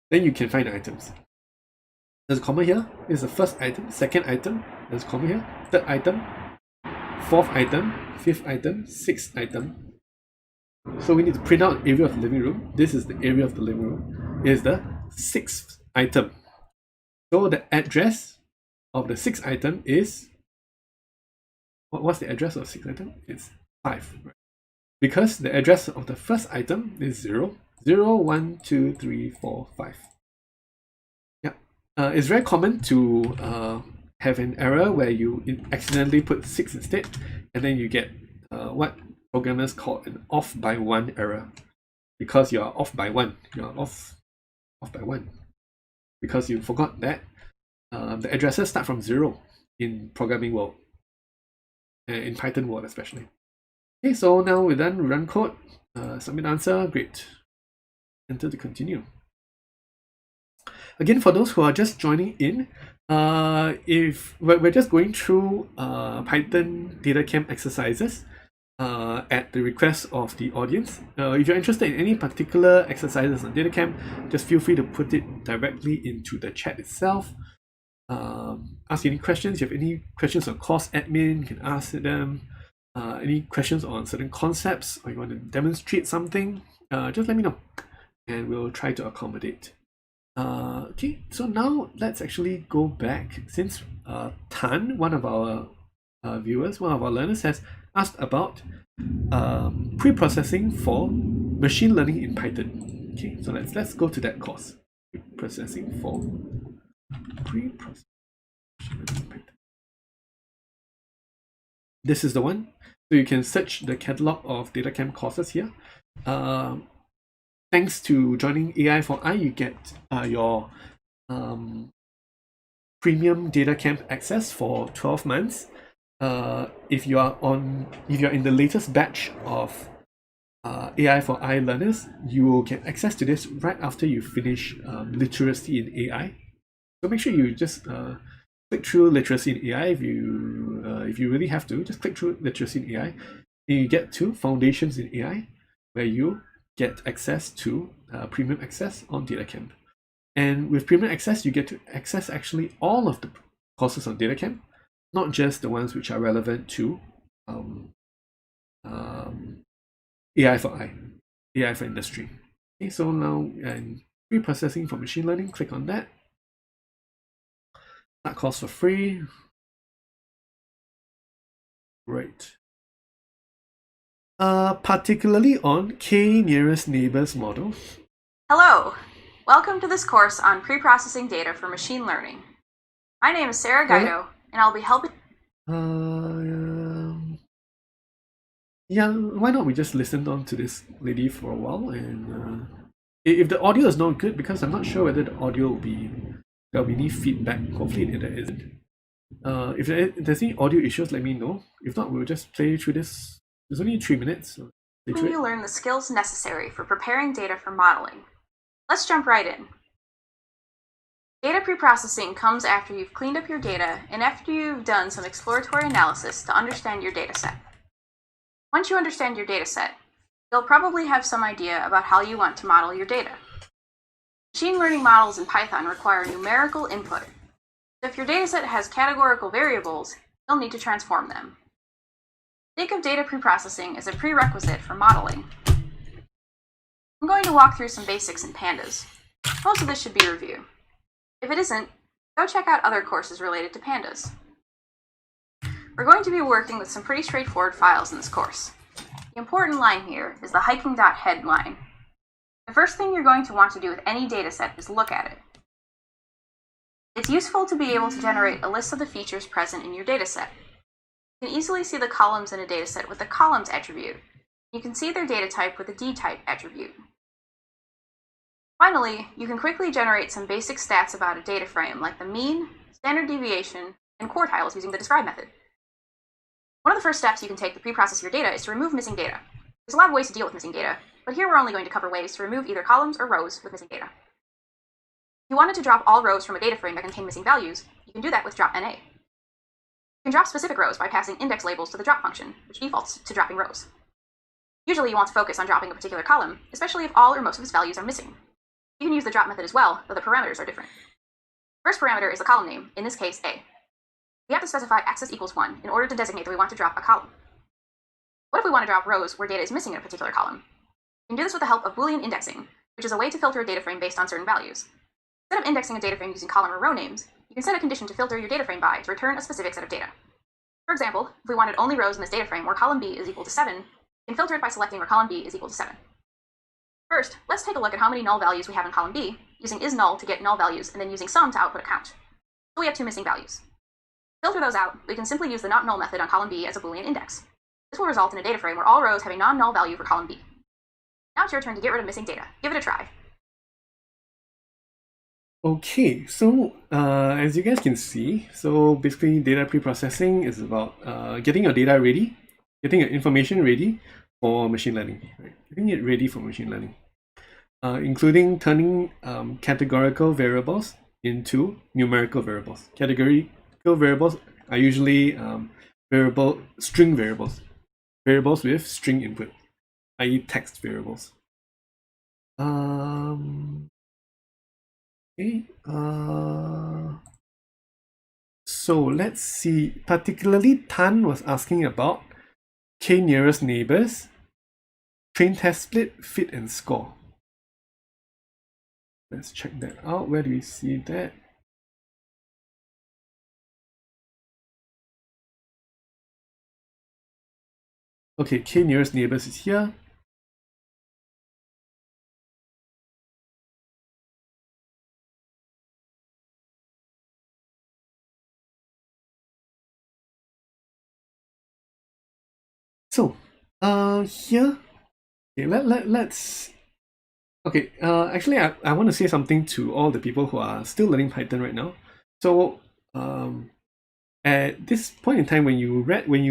[SPEAKER 1] Then you can find the items. There's a comma here. This is the first item. Second item. There's a comma here. Third item. Fourth item. Fifth item. Sixth item. So we need to print out the area of the living room. This is the area of the living room. It is the sixth item. So the address of the sixth item is, what's the address of the sixth item? It's 5. Right? Because the address of the first item is 0. 0, 1, 2, 3, 4, 5. Yeah. It's very common to have an error where you accidentally put 6 instead, and then you get what programmers call an off by 1 error. Because you are off by 1. You are off by 1. Because you forgot that the addresses start from 0 in programming world, in Python world especially. Okay, so now we're done. Run code, submit answer, great. Enter to continue. Again, for those who are just joining in, if we're just going through Python DataCamp exercises at the request of the audience. If you're interested in any particular exercises on DataCamp, just feel free to put it directly into the chat itself. Ask any questions. If you have any questions on course admin, you can ask them. Any questions on certain concepts, or you want to demonstrate something, just let me know and we'll try to accommodate. Okay, so now let's actually go back. Since Tan, one of our viewers, one of our learners, has asked about pre-processing for machine learning in Python. Okay, so let's go to that course. Pre-processing for pre-processing in Python. This is the one. So you can search the catalog of DataCamp courses here. Thanks to joining AI4I, you get your premium DataCamp access for 12 months. If you're in the latest batch of AI4I learners, you will get access to this right after you finish literacy in AI. So make sure you just click through literacy in AI if you really have to. Just click through literacy in AI, and you get to foundations in AI, where you get access to premium access on DataCamp. And with premium access, you get to access actually all of the courses on DataCamp, not just the ones which are relevant to AI4I, AI for industry. Okay, so now pre-processing for machine learning, click on that. That course for free. Great. Particularly on k-nearest neighbors model.
[SPEAKER 2] Hello, welcome to this course on pre-processing data for machine learning. My name is Sarah Guido, and I'll be helping.
[SPEAKER 1] Yeah, why not we just listen on to this lady for a while, and if the audio is not good, because I'm not sure whether the audio will be, there'll be any feedback. Hopefully there isn't. If there's any audio issues, let me know. If not, we'll just play through this. There's only 3 minutes. So
[SPEAKER 2] you learn the skills necessary for preparing data for modeling. Let's jump right in. Data preprocessing comes after you've cleaned up your data and after you've done some exploratory analysis to understand your dataset. Once you understand your dataset, you'll probably have some idea about how you want to model your data. Machine learning models in Python require numerical input. So if your dataset has categorical variables, you'll need to transform them. Think of data preprocessing as a prerequisite for modeling. I'm going to walk through some basics in Pandas. Most of this should be review. If it isn't, go check out other courses related to Pandas. We're going to be working with some pretty straightforward files in this course. The important line here is the hiking.head line. The first thing you're going to want to do with any dataset is look at it. It's useful to be able to generate a list of the features present in your dataset. You can easily see the columns in a dataset with the columns attribute. You can see their data type with the dtype attribute. Finally, you can quickly generate some basic stats about a data frame like the mean, standard deviation, and quartiles using the describe method. One of the first steps you can take to pre-process your data is to remove missing data. There's a lot of ways to deal with missing data, but here we're only going to cover ways to remove either columns or rows with missing data. If you wanted to drop all rows from a data frame that contain missing values, you can do that with drop NA. You can drop specific rows by passing index labels to the drop function, which defaults to dropping rows. Usually you want to focus on dropping a particular column, especially if all or most of its values are missing. You can use the drop method as well, though the parameters are different. First parameter is the column name, in this case A. We have to specify access equals 1 in order to designate that we want to drop a column. What if we want to drop rows where data is missing in a particular column? You can do this with the help of Boolean indexing, which is a way to filter a data frame based on certain values. Instead of indexing a data frame using column or row names, you can set a condition to filter your data frame by to return a specific set of data. For example, if we wanted only rows in this data frame where column B is equal to 7, we can filter it by selecting where column B is equal to 7. First, let's take a look at how many null values we have in column B, using isNull to get null values, and then using sum to output a count. So we have 2 missing values. To filter those out, we can simply use the notNull method on column B as a Boolean index. This will result in a data frame where all rows have a non-null value for column B. Now it's your turn to get rid of missing data. Give it a try.
[SPEAKER 1] Okay, so as you guys can see, so basically data pre-processing is about getting your data ready, getting your information ready for machine learning, right? Getting it ready for machine learning, including turning categorical variables into numerical variables. Categorical variables are usually string variables, variables with string input, i.e. text variables. Okay, so let's see, particularly Tan was asking about k nearest neighbors, train test split, fit and score. Let's check that out. Where do we see that? Okay, k nearest neighbors is here. So, here, okay, let's, okay, actually, I want to say something to all the people who are still learning Python right now. So, at this point in time, when you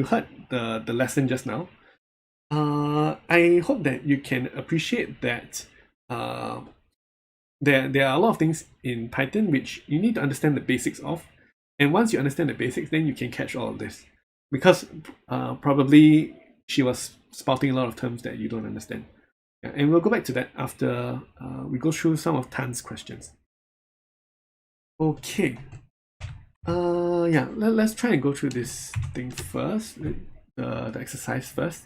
[SPEAKER 1] heard the lesson just now, I hope that you can appreciate that there are a lot of things in Python which you need to understand the basics of, and once you understand the basics, then you can catch all of this. Because probably she was spouting a lot of terms that you don't understand. Yeah, and we'll go back to that after we go through some of Tan's questions. Okay. Yeah, let's try and go through this thing first, the exercise first.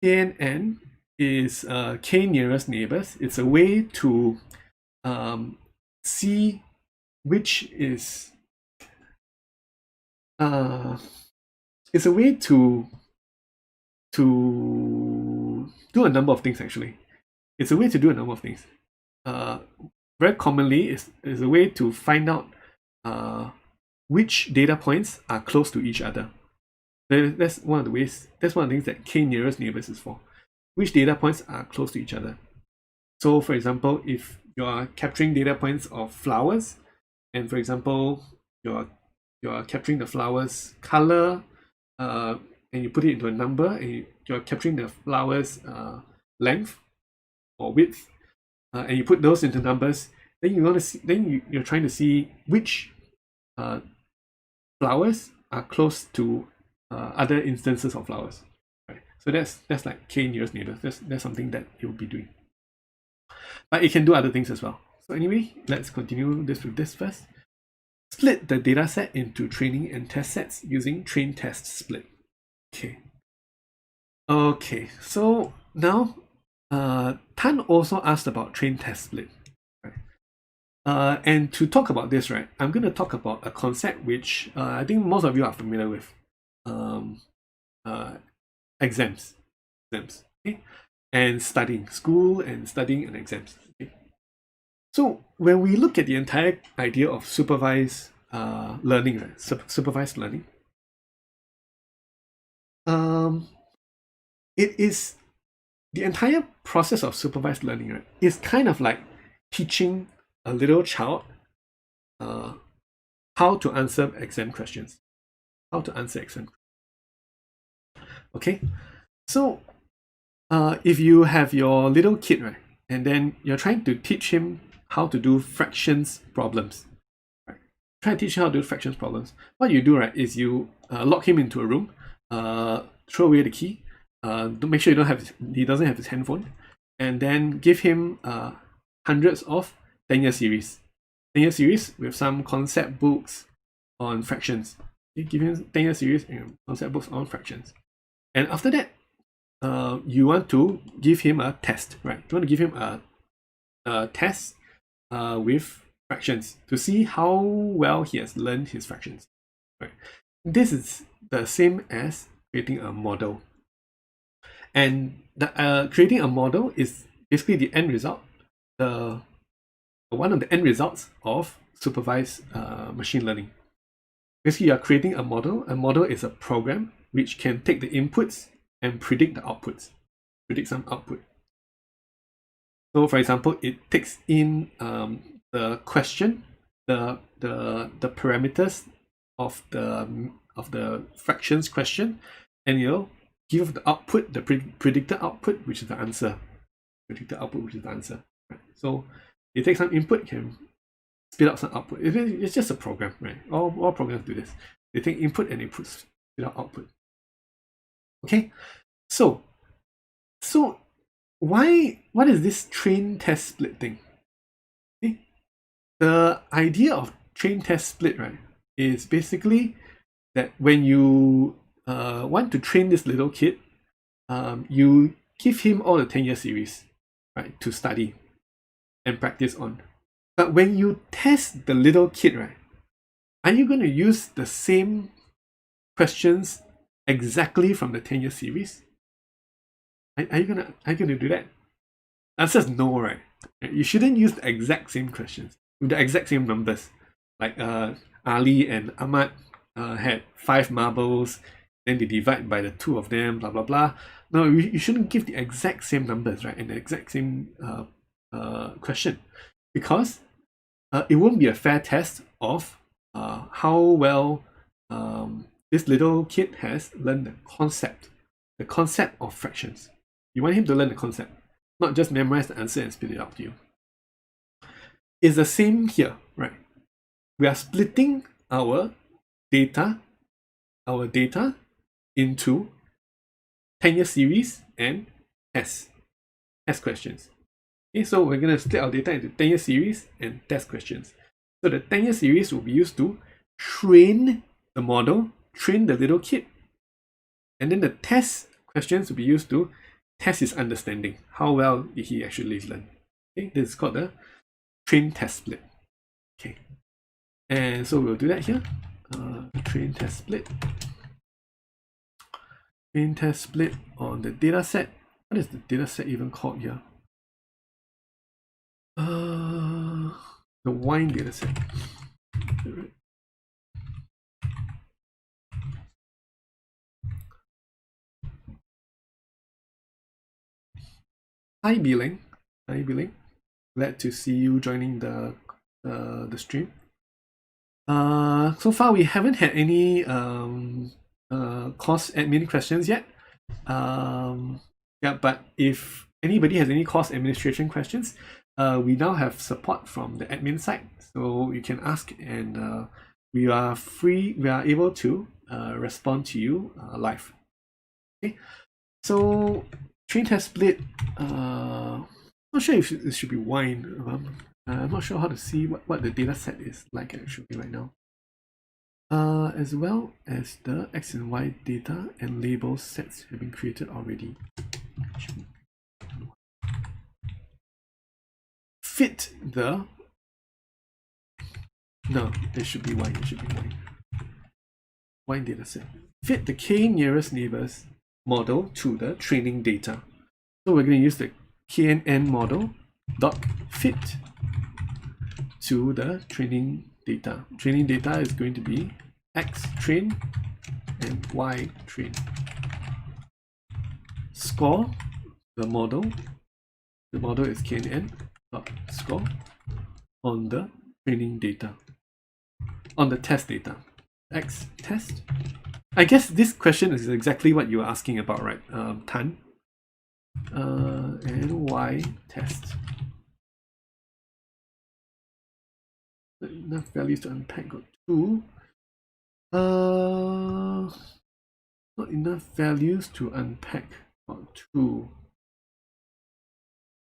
[SPEAKER 1] KNN is k nearest neighbors. It's a way to see which is it's a way to do a number of things. Actually, it's a way to do a number of things. Very commonly is a way to find out which data points are close to each other. That's one of the ways. That's one of the things that k nearest neighbors is for. Which data points are close to each other. So, for example, if you are capturing data points of flowers, and for example, you are capturing the flowers color, and you put it into a number, and you're capturing the flowers length or width, and you put those into numbers, then you want to see. Then you're trying to see which flowers are close to other instances of flowers. Right? So that's like k nearest neighbors. That's something that you'll be doing. But it can do other things as well. So anyway, let's continue this with this first. Split the dataset into training and test sets using train test split. Okay, so now Tan also asked about train test split. Right? And to talk about this, right, I'm going to talk about a concept which I think most of you are familiar with. Exams. exams, okay? And studying, school and studying and exams. Okay? So when we look at the entire idea of supervised learning, right? Supervised learning, it is the entire process of supervised learning, right? Is kind of like teaching a little child how to answer exam questions. How to answer exam. Okay, so if you have your little kid, right, and then you're trying to teach him how to do fractions problems, right? Try to teach him how to do fractions problems. What you do, right, is you lock him into a room, throw away the key, make sure he doesn't have his handphone, and then give him hundreds of 10-year series. 10-year series with some concept books on fractions. You give him 10-year series and concept books on fractions. And after that, you want to give him a test, right? You want to give him a test with fractions to see how well he has learned his fractions, right? This is the same as creating a model. And creating a model is basically the end result, one of the end results of supervised machine learning. Basically, you are creating a model. A model is a program which can take the inputs and predict the outputs, predict some output. So, for example, it takes in the question, the parameters of the fractions question, and give the output, the predicted output, which is the answer. Predicted output, which is the answer. Right? So, it takes some input, can spit out some output. It's just a program, right? All programs do this. They take input and they spit out output. Okay, so what is this train test split thing? Okay? The idea of train test split, right, is basically that when you want to train this little kid, you give him all the 10-year series, right, to study and practice on. But when you test the little kid, right, are you going to use the same questions exactly from the 10-year series? Are you gonna do that? Answer is no, right? You shouldn't use the exact same questions with the exact same numbers. Like Ali and Ahmad had 5 marbles, then they divide by the 2 of them, blah blah blah. No, you shouldn't give the exact same numbers, right? And the exact same question, because it won't be a fair test of how well this little kid has learned the concept of fractions. You want him to learn the concept, not just memorize the answer and spit it out to you. It's the same here, right? We are splitting our data into 10-year series and test questions. Okay, so we're going to split our data into 10-year series and test questions. So the 10-year series will be used to train the model, train the little kid. And then the test questions will be used to test his understanding. How well did he actually learn? Okay, this is called the train test split. Okay, and so we'll do that here. Train test split. Train test split on the data set. What is the data set even called here? The wine data set. Hi Billing. Hi Billing. Glad to see you joining the stream. So far we haven't had any course admin questions yet. Yeah, but if anybody has any course administration questions, we now have support from the admin side, so you can ask, and we are able to respond to you live. Okay, so train test split. Not sure if it should be wine. I'm not sure how to see what the data set is like actually right now. As well as the X and Y data and label sets have been created already. Fit the... No, it should be wine. Wine data set. Fit the k nearest neighbors model to the training data. So we're going to use the KNN model dot fit to the training data. Training data is going to be X train and Y train. Score the model. The model is KNN dot score on the training data, on the test data. X test. I guess this question is exactly what you were asking about, right, Tan? And Y test. Enough values to unpack, got 2. Not enough values to unpack, got 2.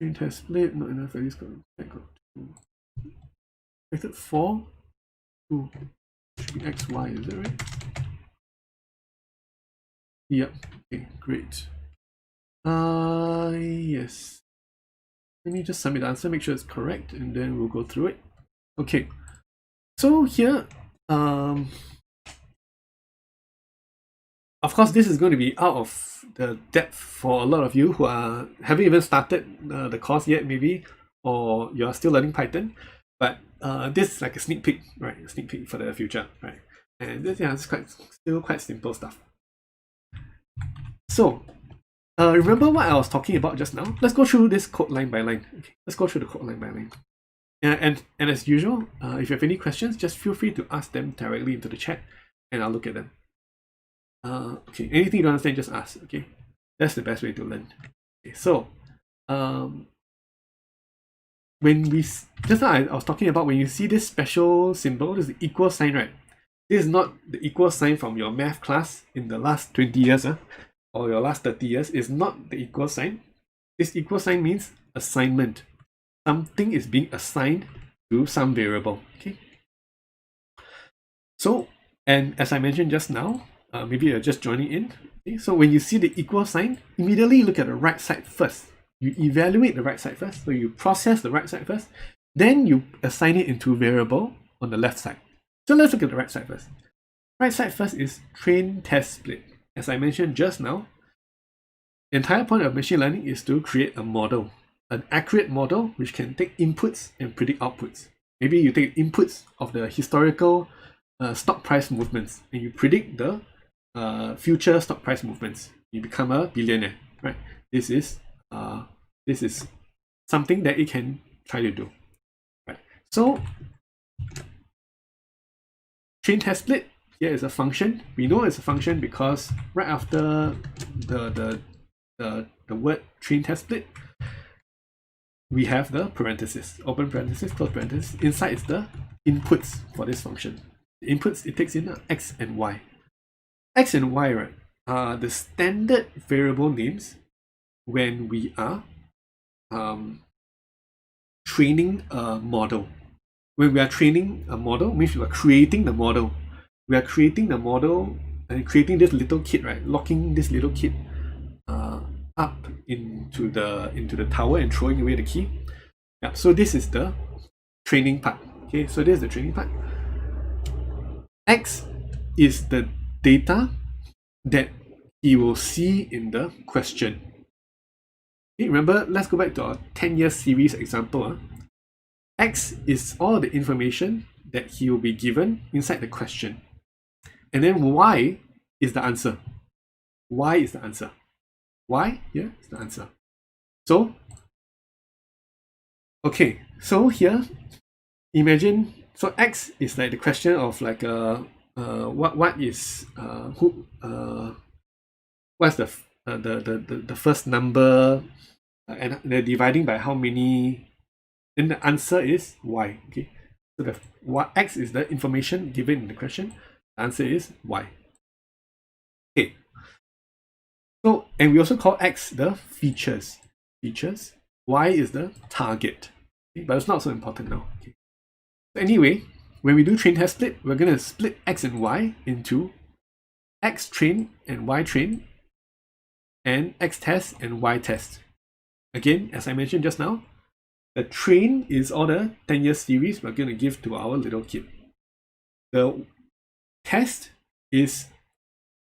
[SPEAKER 1] Train test split, not enough values to unpack, got 2. Expected 4, 2. Should be X, Y, is that right? Yep, okay, great. Yes. Let me just submit the answer, make sure it's correct, and then we'll go through it. Okay, so here, of course, this is going to be out of the depth for a lot of you who haven't even started the course yet, maybe, or you're still learning Python. But this is like a sneak peek, right? A sneak peek for the future, right? And this, yeah, it's still quite simple stuff. So, remember what I was talking about just now? Let's go through this code line by line. Okay, let's go through the code line by line. And as usual, if you have any questions, just feel free to ask them directly into the chat, and I'll look at them. Okay, anything you don't understand, just ask. Okay, that's the best way to learn. Okay, so when we just now I was talking about, when you see this special symbol, this is the equal sign, right? This is not the equal sign from your math class in the last 20 years, or your last 30 years. It's not the equal sign. This equal sign means assignment. Something is being assigned to some variable. Okay. So, and as I mentioned just now, maybe you're just joining in. Okay? So when you see the equal sign, immediately look at the right side first. You evaluate the right side first. So you process the right side first. Then you assign it into variable on the left side. So let's look at the right side first. Right side first is train test split. As I mentioned just now, the entire point of machine learning is to create a model, an accurate model which can take inputs and predict outputs. Maybe you take inputs of the historical stock price movements and you predict the future stock price movements. You become a billionaire, right? This is something that it can try to do, right? So train test split here is a function. We know it's a function because right after the word train test split, we have the parenthesis, open parenthesis, close parenthesis. Inside is the inputs for this function. The inputs, it takes in X and Y. X and Y, right, are the standard variable names when we are training a model. When we are training a model, means we are creating the model. We are creating the model and creating this little kid, right? Locking this little kid up into the tower and throwing away the key. Yeah, so this is the training part. Okay, so this is the training part. X is the data that he will see in the question. Okay, remember, let's go back to our 10-year series example. X is all the information that he will be given inside the question. And then Y is the answer. Y is the answer. Y here is the answer. So, okay, so here, imagine, so X is like the question of like what is what's the first number, and they're dividing by how many, and the answer is Y. Okay, so the X is the information given in the question. The answer is Y. Okay. So, and we also call X the features. Features. Y is the target. Okay, but it's not so important now. Okay. So anyway, when we do train test split, we're going to split X and Y into X train and Y train, and X test and Y test. Again, as I mentioned just now, the train is all the 10-year series we're going to give to our little kid. The test is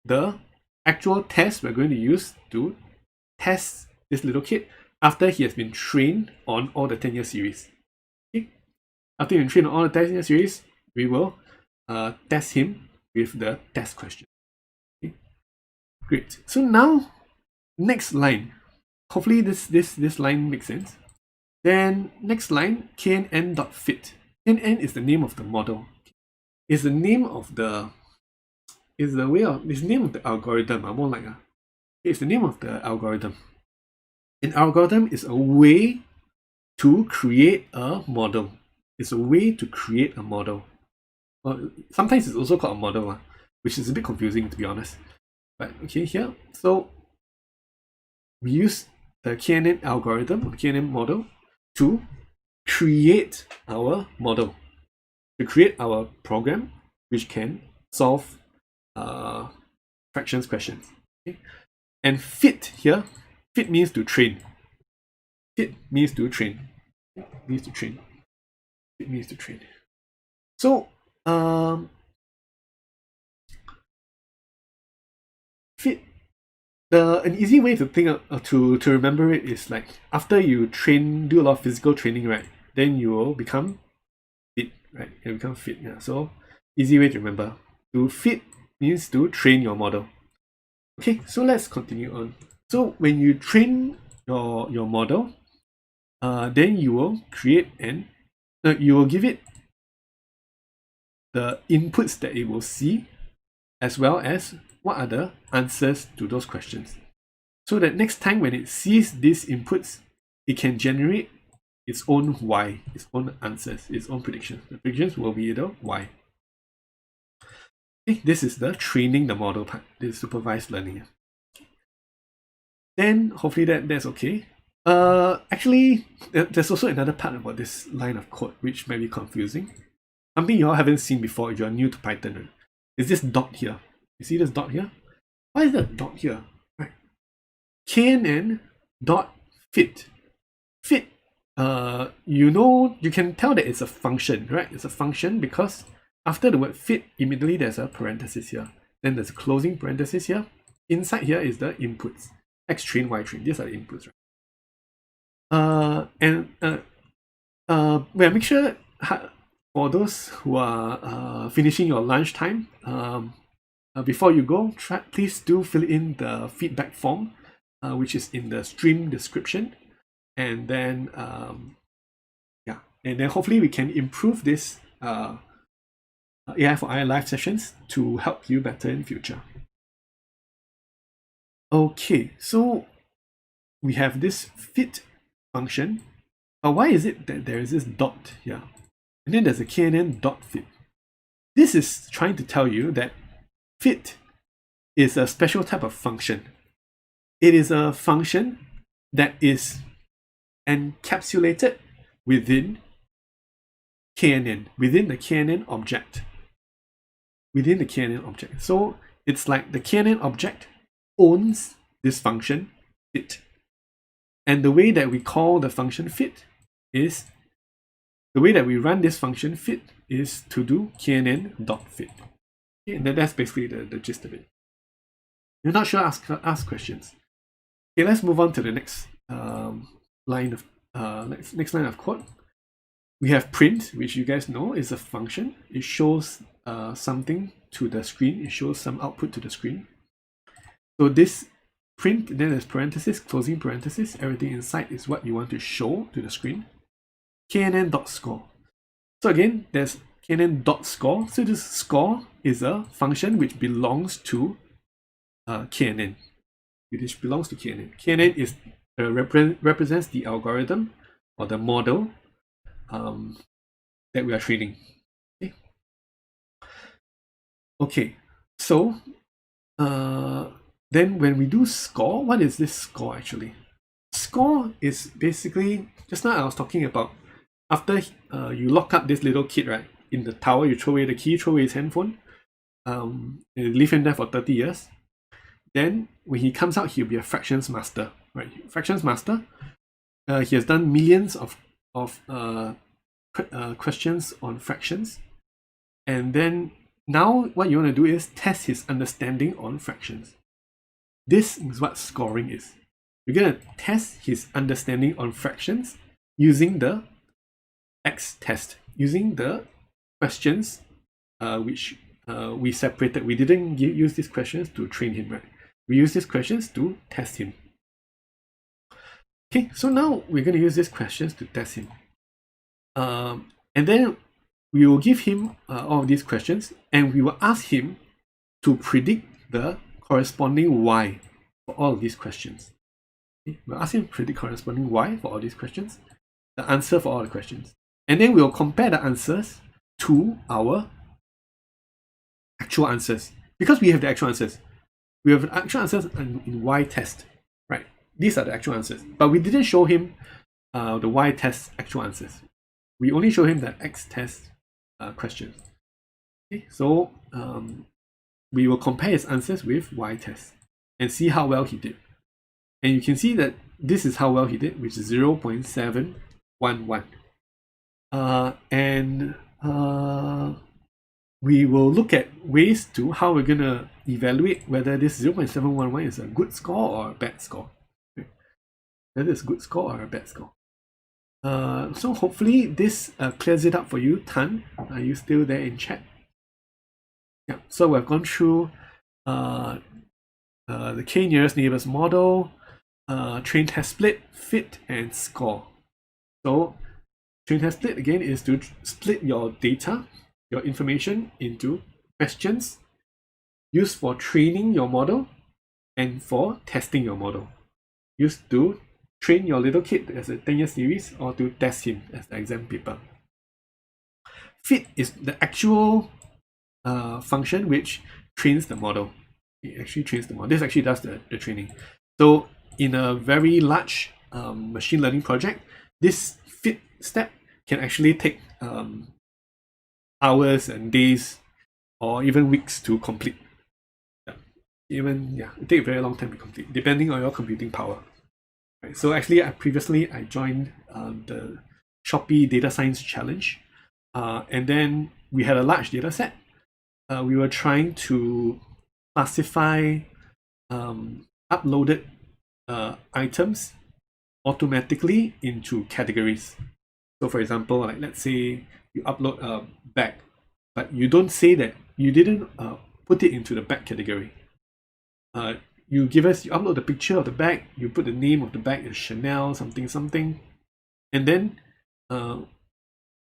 [SPEAKER 1] the actual test we're going to use to test this little kid after he has been trained on all the 10-year series. Okay? After you've been trained on all the 10-year series, we will test him with the test question. Okay? Great. So now, next line. Hopefully this line makes sense. Then next line, knn.fit. Knn is the name of the model. Is the name of the name of the algorithm. More like it's the name of the algorithm. An algorithm is a way to create a model. It's a way to create a model. Sometimes it's also called a model, which is a bit confusing to be honest. But okay, here. So we use the KNN algorithm, or KNN model, to create our model, to create our program which can solve fractions questions. Okay? And fit here, fit means to train. Fit means to train. Fit means to train. Fit means to train. So fit. An easy way to think to remember it is like after you do a lot of physical training, right? Then you will become fit, right? You become fit. Yeah. So easy way to remember. To fit means to train your model. Okay, so let's continue on. So when you train your model, then you will create you will give it the inputs that it will see, as well as what are the answers to those questions. So that next time when it sees these inputs, it can generate its own Y, its own answers, its own predictions. The predictions will be the Y. Okay, this is the training the model part, this is supervised learning. Then hopefully that's okay. Actually, there's also another part about this line of code which may be confusing. Something you all haven't seen before if you're new to Python, right? Is this dot here. You see this dot here? Why is there a dot here? Right. KNN dot fit. Fit, you can tell that it's a function, right? It's a function because after the word fit, immediately there's a parenthesis here. Then there's a closing parenthesis here. Inside here is the inputs. X train, Y train. These are the inputs, right? Well, make sure for those who are finishing your lunchtime, before you go, please do fill in the feedback form, which is in the stream description, and then and then hopefully we can improve this AI4I live sessions to help you better in future. Okay, so we have this fit function. Why is it that there is this dot here? And then there's a KNN dot fit. This is trying to tell you that fit is a special type of function. It is a function that is encapsulated within KNN, within the KNN object. Within the KNN object. So it's like the KNN object owns this function fit. And the way that we call the function fit is, the way that we run this function fit is to do knn.fit. Okay, and that's basically the gist of it. You're not sure, ask questions. Okay, let's move on to the next line of next line of code. We have print, which you guys know is a function. It shows something to the screen. It shows some output to the screen. So this print, then there's parenthesis, closing parenthesis. Everything inside is what you want to show to the screen. knn.score. So again, there's knn.score. So this score is a function which belongs to knn. Which belongs to knn. knn is represents the algorithm or the model that we are training. Okay, so then when we do score, what is this score actually? Score is basically, just now I was talking about, after you lock up this little kid, right, in the tower, you throw away the key, throw away his handphone, and leave him there for 30 years. Then when he comes out, he'll be a fractions master, right? Fractions master. He has done millions of questions on fractions, and then now what you want to do is test his understanding on fractions. This is what scoring is. We're going to test his understanding on fractions using the X test, using the questions which we separated. We didn't use these questions to train him, right? We use these questions to test him. Okay, so now we're going to use these questions to test him. And then we will give him all of these questions, and we will ask him to predict the corresponding Y for all of these questions. Okay? We'll ask him to predict corresponding Y for all these questions, the answer for all the questions. And then we'll compare the answers to our actual answers. Because we have the actual answers. We have the actual answers in Y test, right? These are the actual answers. But we didn't show him the Y test actual answers. We only show him the X test questions. Okay, so we will compare his answers with Y test and see how well he did. And you can see that this is how well he did, which is 0.711. We will look at ways to how we're going to evaluate whether this 0.711 is a good score or a bad score. Okay. Whether it's a good score or a bad score. So hopefully this clears it up for you. Tan, are you still there in chat? Yeah, so we've gone through the k nearest neighbors model, train test split, fit, and score. So train test split again is to split your data, your information into questions used for training your model and for testing your model. Used to train your little kid as a 10-year series or to test him as the exam paper. Fit is the actual function which trains the model. It actually trains the model. This actually does the training. So in a very large machine learning project, this fit step can actually take hours and days or even weeks to complete. It takes a very long time to complete, depending on your computing power. Right. So actually, previously I joined the Shopee Data Science Challenge, and then we had a large data set. We were trying to classify uploaded items automatically into categories. So for example, like let's say you upload a bag, but you don't say that you didn't put it into the bag category. You upload the picture of the bag, you put the name of the bag as Chanel something, and then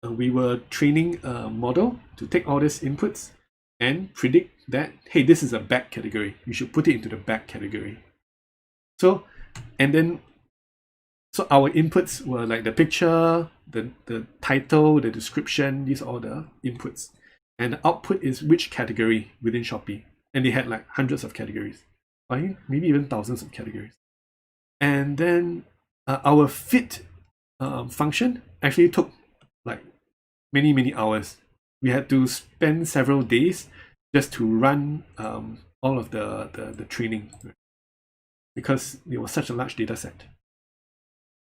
[SPEAKER 1] we were training a model to take all these inputs and predict that, hey, this is a bag category, you should put it into the bag category. So our inputs were like the picture, the title, the description, these are all the inputs. And the output is which category within Shopee. And they had like hundreds of categories, or maybe even thousands of categories. And then our fit function actually took like many hours. We had to spend several days just to run all of the training, because it was such a large data set.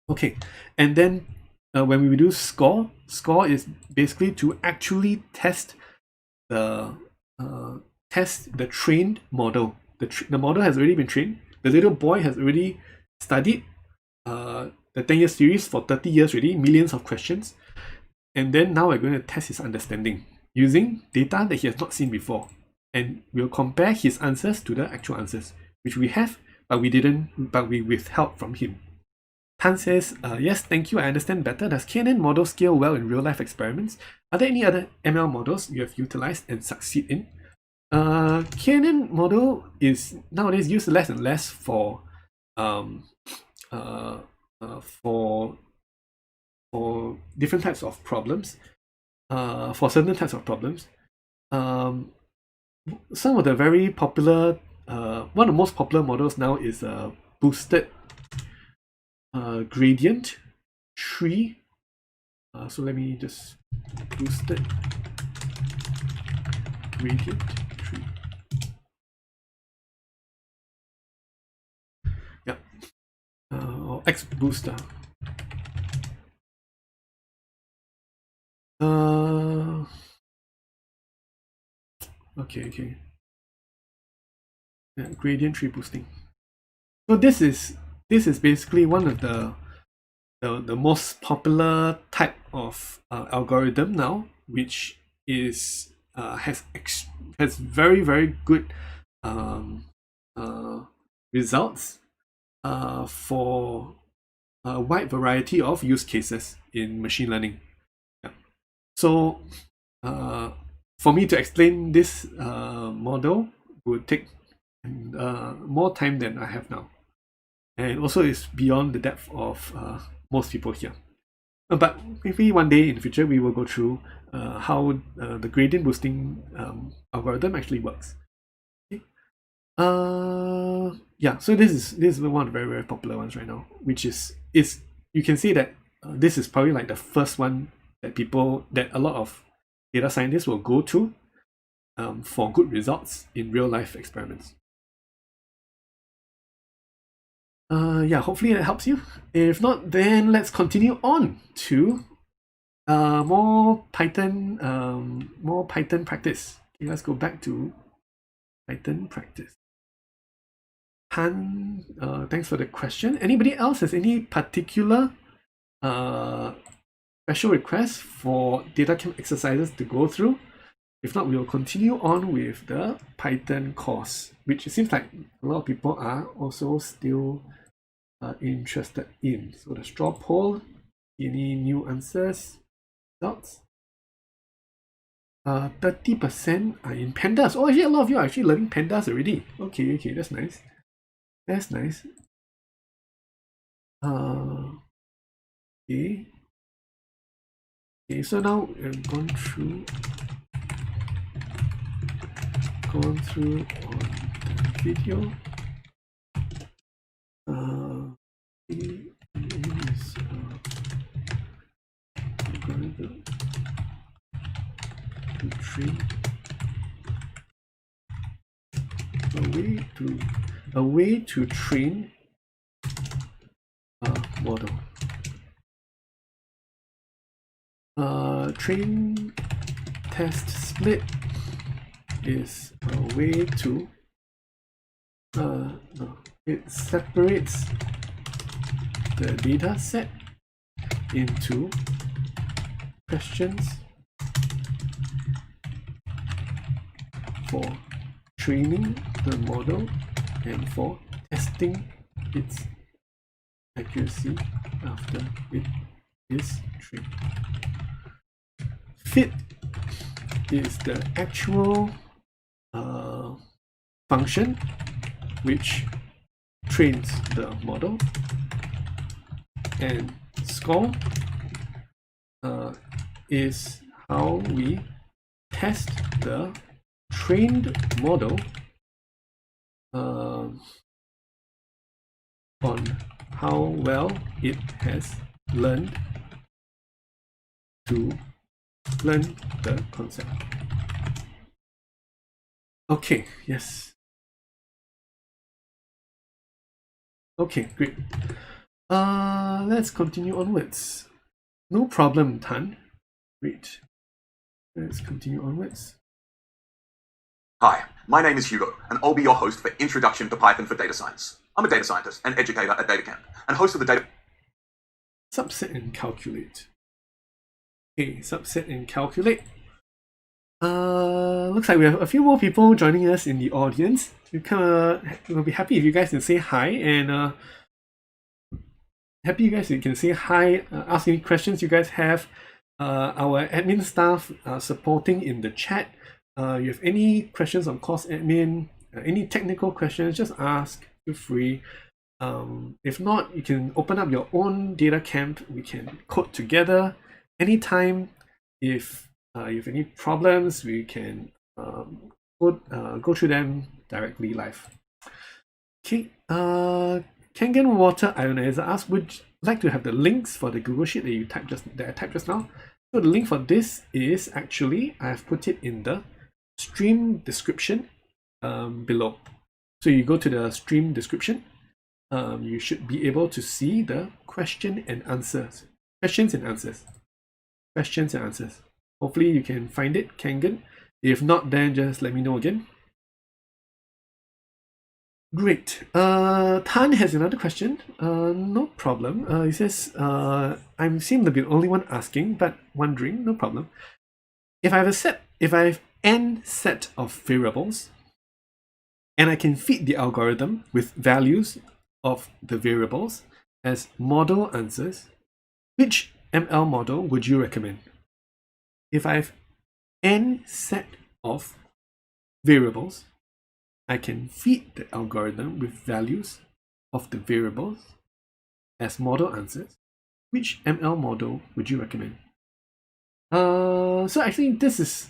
[SPEAKER 1] Okay, and then when we do score is basically to actually test the trained model. The model has already been trained. The little boy has already studied the 10-year series for 30 years already, millions of questions. And then now we're going to test his understanding using data that he has not seen before. And we'll compare his answers to the actual answers, which we have, but we withheld from him. Tan says, yes, thank you, I understand better. Does KNN model scale well in real-life experiments? Are there any other ML models you have utilized and succeed in? KNN model is nowadays used less and less for different types of problems, for certain types of problems. Some of the very popular, one of the most popular models now is boosted gradient tree. So let me just boosted gradient tree. Yeah, or X booster. Okay. Yeah, gradient tree boosting. So this is basically one of the most popular type of algorithm now, which is has very good um, uh, results for a wide variety of use cases in machine learning. Yeah. So uh, for me to explain this model would take more time than I have now, and also is beyond the depth of most people here. But maybe one day in the future we will go through how the gradient boosting algorithm actually works. Okay. Yeah. So this is one of the very popular ones right now, which is you can see that this is probably like the first one that a lot of data scientists will go to for good results in real life experiments. Yeah, hopefully that helps you. If not, then let's continue on to more Python practice. Okay, let's go back to Python practice. Han, thanks for the question. Anybody else has any particular uh, special requests for data camp exercises to go through? If not, we will continue on with the Python course, which it seems like a lot of people are also still interested in. So the straw poll, any new answers, thoughts? 30% are in Pandas. Oh, actually, a lot of you are actually learning Pandas already. Okay, that's nice. That's nice. Okay. Okay, so now we've gone through on the video. Is algorithm to train a way to train a model. Train test split is a way to no, it separates the data set into questions for training the model and for testing its accuracy after it is trained. Fit is the actual function which trains the model, and score is how we test the trained model on how well it has learned to learn the concept. Okay, yes. Okay, great. Let's continue onwards. No problem, Tan. Great. Let's continue onwards.
[SPEAKER 3] Hi, my name is Hugo, and I'll be your host for Introduction to Python for Data Science. I'm a data scientist and educator at DataCamp, and host of the data...
[SPEAKER 1] Subset and calculate. Okay, subset and calculate. Looks like we have a few more people joining us in the audience. We'll be happy if you guys can say hi, and happy you guys can say hi, ask any questions you guys have. Our admin staff are supporting in the chat. You have any questions on course admin, any technical questions, just ask, feel free. If not, you can open up your own data camp. We can code together anytime. If you have any problems, we can go through them directly live. Okay, Kangen Water Ionizer asks, would you like to have the links for the Google Sheet that I typed just now? So the link for this is actually, I've put it in the stream description below. So you go to the stream description, you should be able to see the questions and answers. Hopefully you can find it, Kangen. If not, then just let me know again. Great. Tan has another question. No problem. He says, I seem to be the only one asking, but wondering, no problem. If I have n set of variables, and I can feed the algorithm with values of the variables as model answers, which ML model would you recommend? If I have n set of variables, I can feed the algorithm with values of the variables as model answers. Which ML model would you recommend? So actually this is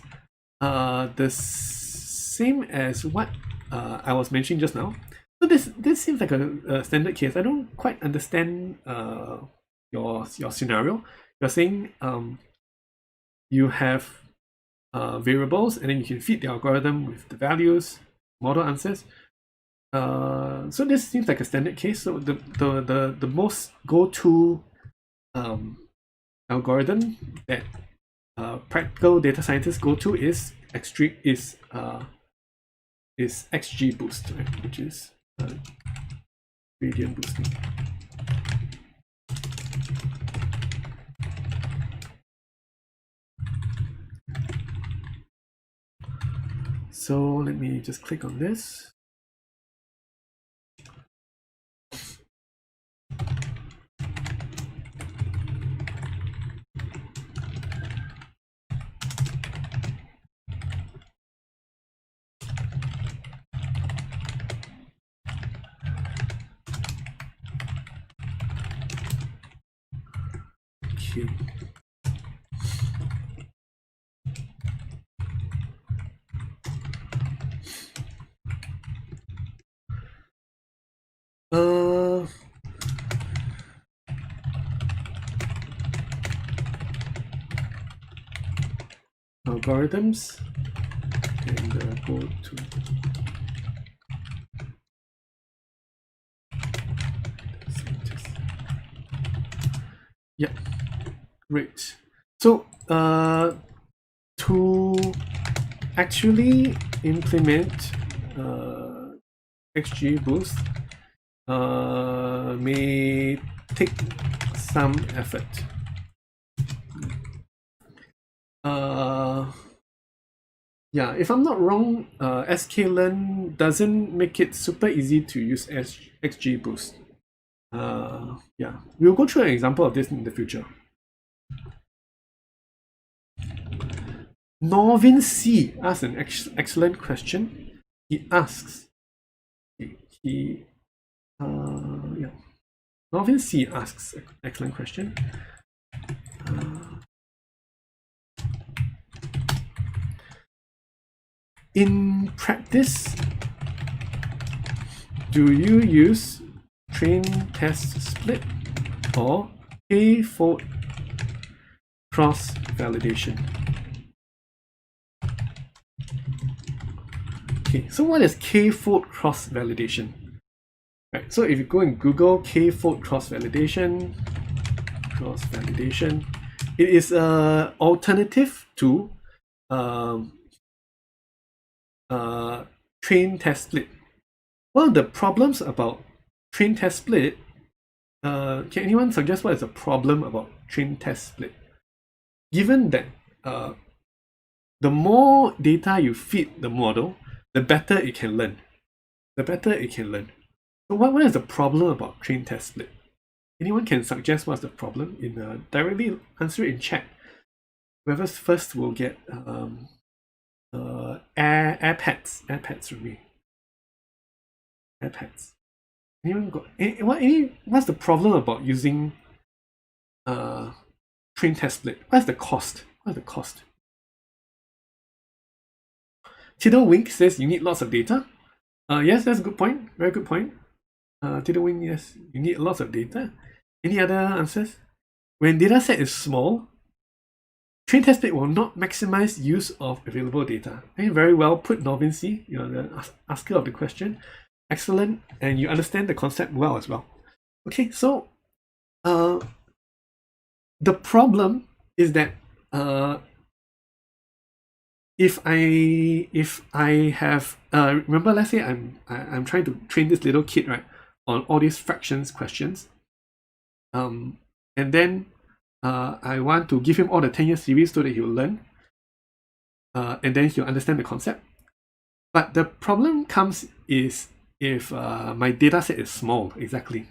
[SPEAKER 1] the same as what I was mentioning just now. So this seems like a standard case. I don't quite understand your scenario. You're saying you have variables, and then you can feed the algorithm with the values, model answers. So this seems like a standard case. So the most go-to algorithm that practical data scientists go to is XGBoost, right? Which is gradient boosting. So let me just click on this. Okay. Algorithms and go to yeah, great. So to actually implement XGBoost may take some effort. Yeah, if I'm not wrong, sklearn doesn't make it super easy to use XGBoost. Yeah, we'll go through an example of this in the future. Norvin C asks an excellent question. He asks, yeah. Norvin C asks an excellent question. In practice, do you use train test split or k-fold cross validation? Okay, so what is k-fold cross validation? Right, so if you go and Google k-fold cross validation, it is an alternative to train test split. One of the problems about train test split, can anyone suggest what is the problem about train test split? Given that the more data you feed the model, the better it can learn. So what is the problem about train test split? Anyone can suggest what's the problem? Directly answer it in chat. Whoever's first will get AirPads from me. AirPads. Anyone got what's the problem about using train test split? What's the cost? Tiddlewink says you need lots of data. Yes, that's a good point. Very good point. Tiddlewink, yes, you need lots of data. Any other answers? When data set is small, train test split will not maximize use of available data. Okay, very well put, Norvin C. You're the asker of the question. Excellent, and you understand the concept well as well. Okay, so the problem is that if I have remember, let's say I'm trying to train this little kid, right, on all these fractions questions, and then I want to give him all the 10-year series so that he'll learn, and then he'll understand the concept. But the problem comes is if my data set is small. Exactly.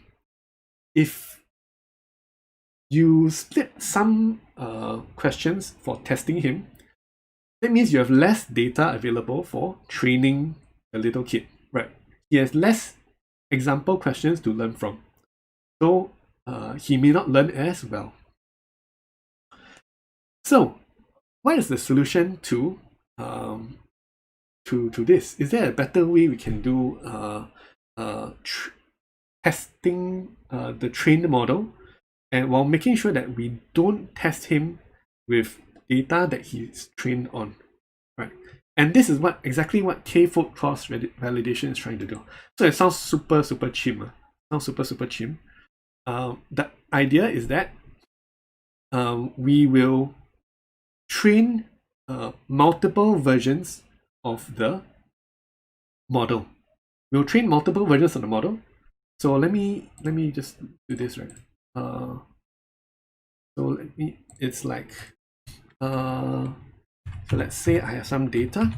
[SPEAKER 1] If you split some questions for testing him, that means you have less data available for training the little kid, right? He has less example questions to learn from. So he may not learn as well. So what is the solution to this? Is there a better way we can do testing the trained model, and while making sure that we don't test him with data that he's trained on, right? And this is exactly what k-fold cross validation is trying to do. So it sounds super chim. Sounds super chim. The idea is that we will train multiple versions of the model. We'll train multiple versions of the model. So let me just do this, right? So it's like so let's say I have some data.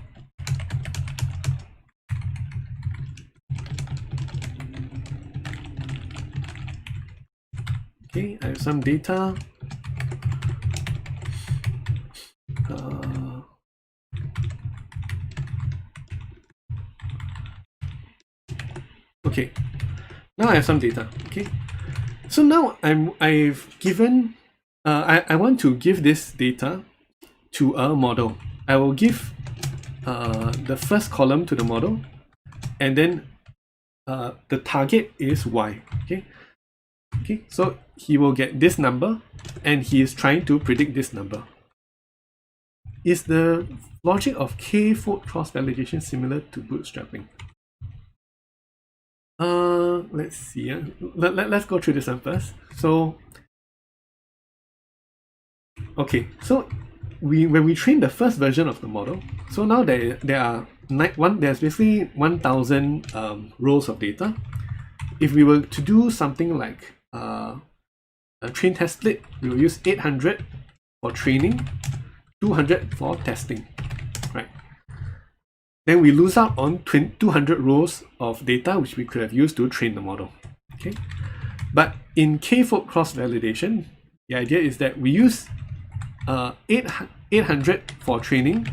[SPEAKER 1] Okay, I have some data. Okay, now I have some data. Okay, so now I've given I want to give this data to a model. I will give the first column to the model, and then the target is y. Okay, so he will get this number, and he is trying to predict this number. Is the logic of k-fold cross-validation similar to bootstrapping? Let's see. Let's go through this one first. So, okay, so when we train the first version of the model, so now there's basically 1,000 rows of data. If we were to do something like a train test split, we will use 800 for training, 200 for testing, right? Then we lose out on 200 rows of data which we could have used to train the model. Okay, but in k-fold cross validation, the idea is that we use 800 for training.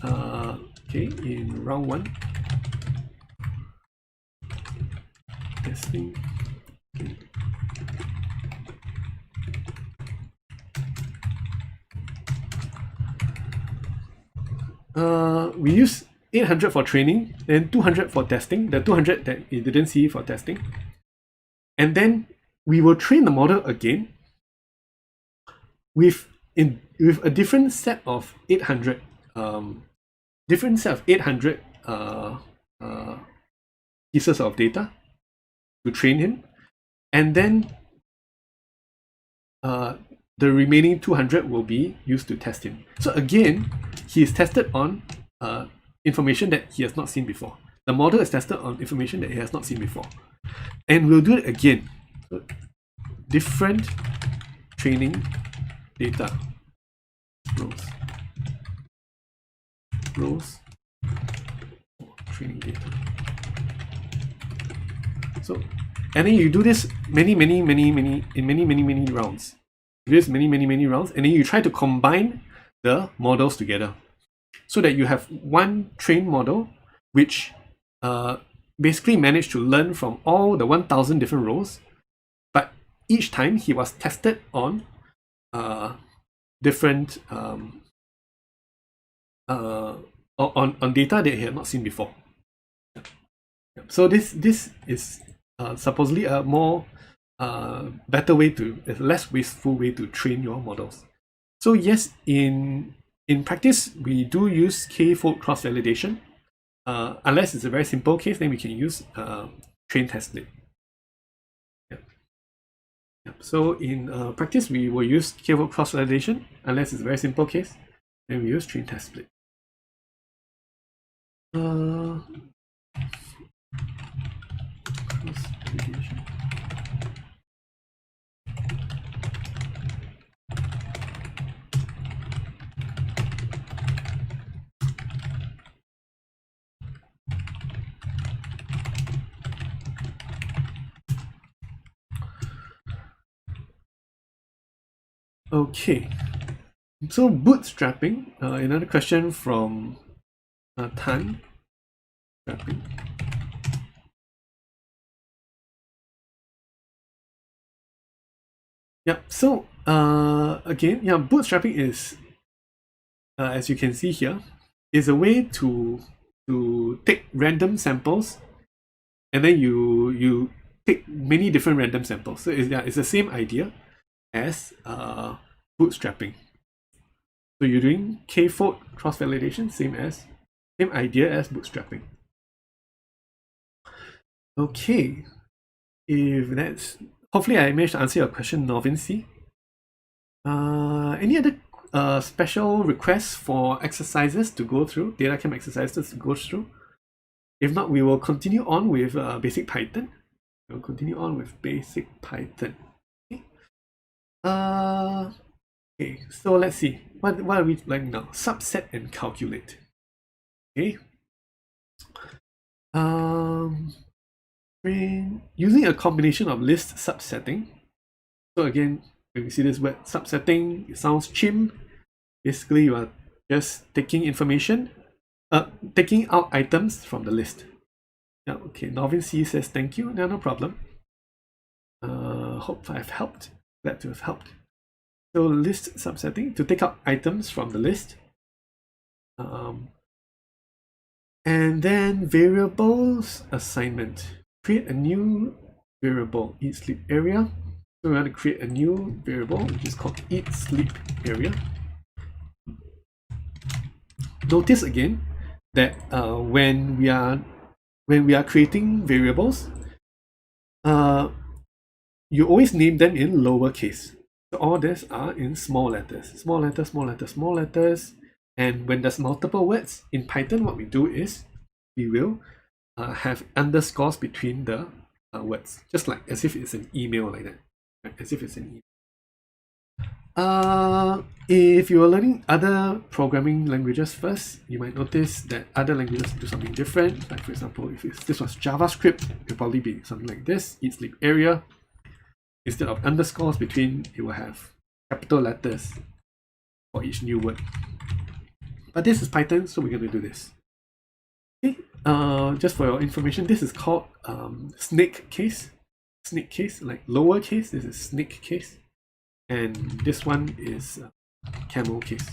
[SPEAKER 1] Okay, in round 1, testing. We use 800 for training, then 200 for testing, the 200 that you didn't see for testing. And then we will train the model again with a different set of 800 pieces of data to train him, and then the remaining 200 will be used to test him. So again, he is tested on information that he has not seen before. The model is tested on information that he has not seen before. And we'll do it again. So, different training data. Rows. Training data. So, and then you do this many rounds. You do this many rounds, and then you try to combine the models together so that you have one trained model which basically managed to learn from all the 1,000 different rows, but each time he was tested on different on data that he had not seen before. So this is supposedly a more better way a less wasteful way to train your models. So yes, in practice, we do use k-fold cross-validation. Unless it's a very simple case, then we can use train test split. So in practice, we will use k-fold cross-validation. Unless it's a very simple case, then we use train test split. Okay, so bootstrapping, another question from Tan. Bootstrapping. Yeah, so again, yeah, bootstrapping is, as you can see here, is a way to take random samples and then you take many different random samples. So yeah, it's the same idea as bootstrapping. So you're doing k-fold cross-validation, same idea as bootstrapping. Okay, if that's, hopefully I managed to answer your question, Norvin C. Any other special requests for exercises to go through, data camp exercises to go through? If not, we will continue on with basic Python. We'll continue on with basic Python. Okay. Okay, so let's see. What are we learning now? Subset and calculate. Okay. Using a combination of list subsetting. So again, when you see this word subsetting, it sounds chim. Basically, you are just taking information, taking out items from the list. Yeah, okay. Norvin C says thank you. No problem. Hope I've helped. Glad to have helped. So list subsetting, to take out items from the list. And then variables assignment. Create a new variable, eat sleep area. So we want to create a new variable which is called eat sleep area. Notice again that when we are creating variables, you always name them in lowercase. So all these are in small letters. Small letters, small letters, small letters. And when there's multiple words in Python, what we do is we will have underscores between the words, just like as if it's an email like that, right? As if it's an email. If you are learning other programming languages first, you might notice that other languages do something different. Like for example, if this was JavaScript, it will probably be something like this: eat sleep area. Instead of underscores between, it will have capital letters for each new word. But this is Python, so we're going to do this. Okay, just for your information, this is called snake case. Snake case, like lowercase, this is snake case. And this one is camel case.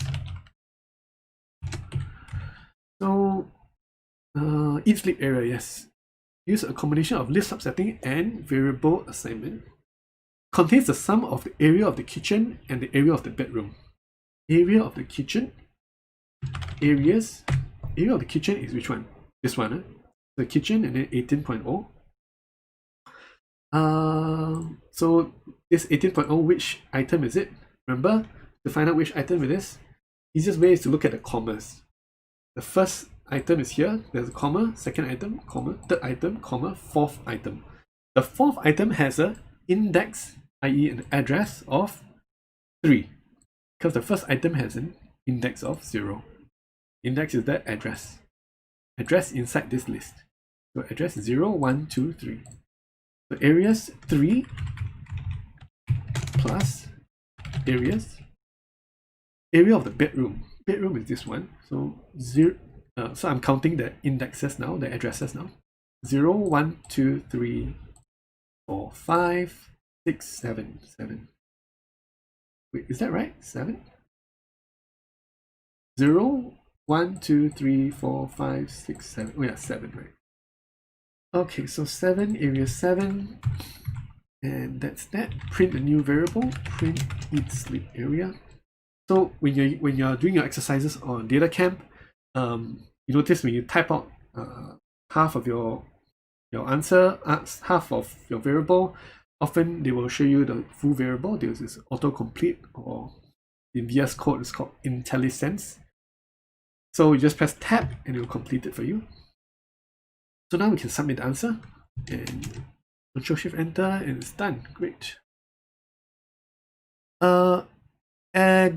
[SPEAKER 1] So, eat sleep area, yes. Use a combination of list subsetting and variable assignment. Contains the sum of the area of the kitchen and the area of the bedroom. Area of the kitchen, area of the kitchen is which one? This one, the kitchen, and then 18.0. So this 18.0, which item is it? Remember, to find out which item it is, easiest way is to look at the commas. The first item is here, there's a comma, second item, comma, third item, comma, fourth item. The fourth item has an index, i.e. an address of 3, because the first item has an index of 0. Index is the address. Address inside this list. So address 0, 1, 2, 3. So areas 3 plus areas. Area of the bedroom. Bedroom is this one. So 0. So I'm counting the indexes now, the addresses now. 0, 1, 2, 3, 4, 5, 6, 7, 7. Wait, is that right? 7? 0, 1, 2, 3, 4, 5, 6, 7. Oh yeah, 7, right? Okay, so 7, area 7. And that's that. Print a new variable. Print eat sleep area. So when you're doing your exercises on data camp, you notice when you type out half of your answer, half of your variable, often they will show you the full variable. There's this autocomplete, or in VS Code it's called IntelliSense. So you just press tab and it will complete it for you. So now we can submit the answer and Control Shift Enter and it's done. Great.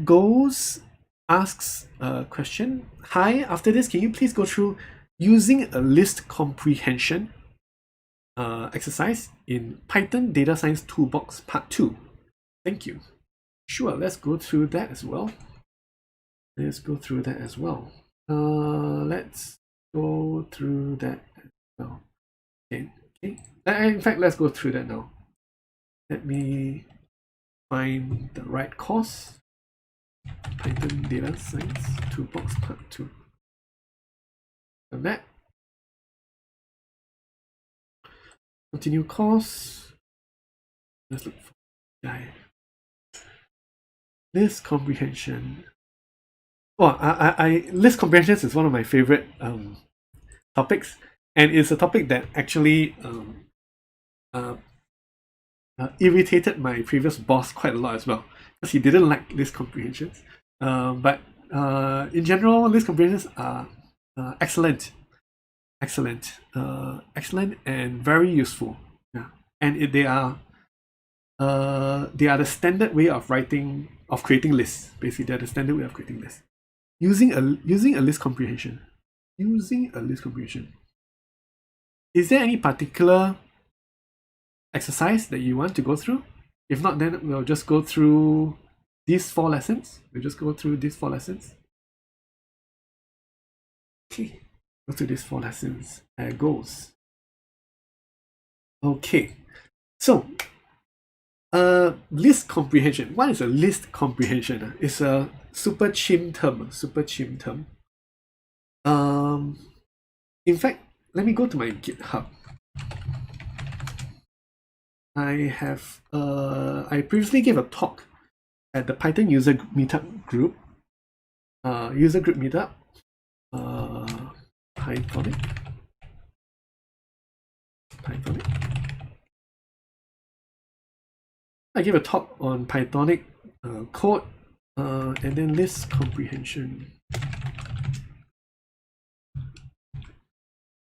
[SPEAKER 1] Goals asks a question. Hi, after this, can you please go through using a list comprehension exercise in Python Data Science Toolbox Part 2? Thank you. Sure, let's go through that as well. Let's go through that as well. Let's go through that as well. Okay. In fact, let's go through that now. Let me find the right course. Python Data Science Toolbox Part 2. Done that. Continue course. Let's look for guy. List comprehension. Oh, list comprehension is one of my favorite topics, and it's a topic that actually irritated my previous boss quite a lot as well, because he didn't like list comprehensions. But in general, list comprehensions are excellent, and very useful. Yeah, and they are the standard way of creating lists. Basically, they're the standard way of creating lists using a list comprehension. Is there any particular exercise that you want to go through? If not, then we'll just go through these 4 lessons. Okay, go through these 4 lessons. There it goes. Okay, so list comprehension. What is a list comprehension? It's a super chim term. In fact, let me go to my GitHub. I previously gave a talk at the Python user meetup group. Pythonic. I gave a talk on Pythonic code and then list comprehension.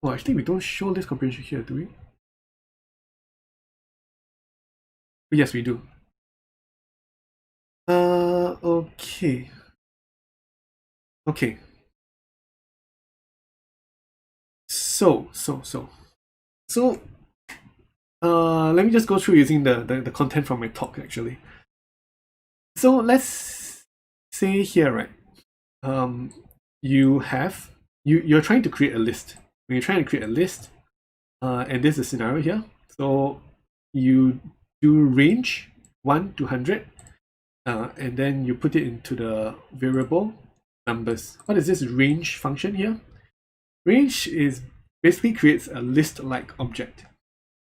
[SPEAKER 1] Oh, actually, we don't show list comprehension here, do we? Yes, we do. Okay. So let me just go through using the content from my talk actually. So let's say here, right? You're trying to create a list. When you're trying to create a list, and this is a scenario here. So you do range 1 to 100, and then you put it into the variable numbers. What is this range function here? Range is basically creates a list-like object.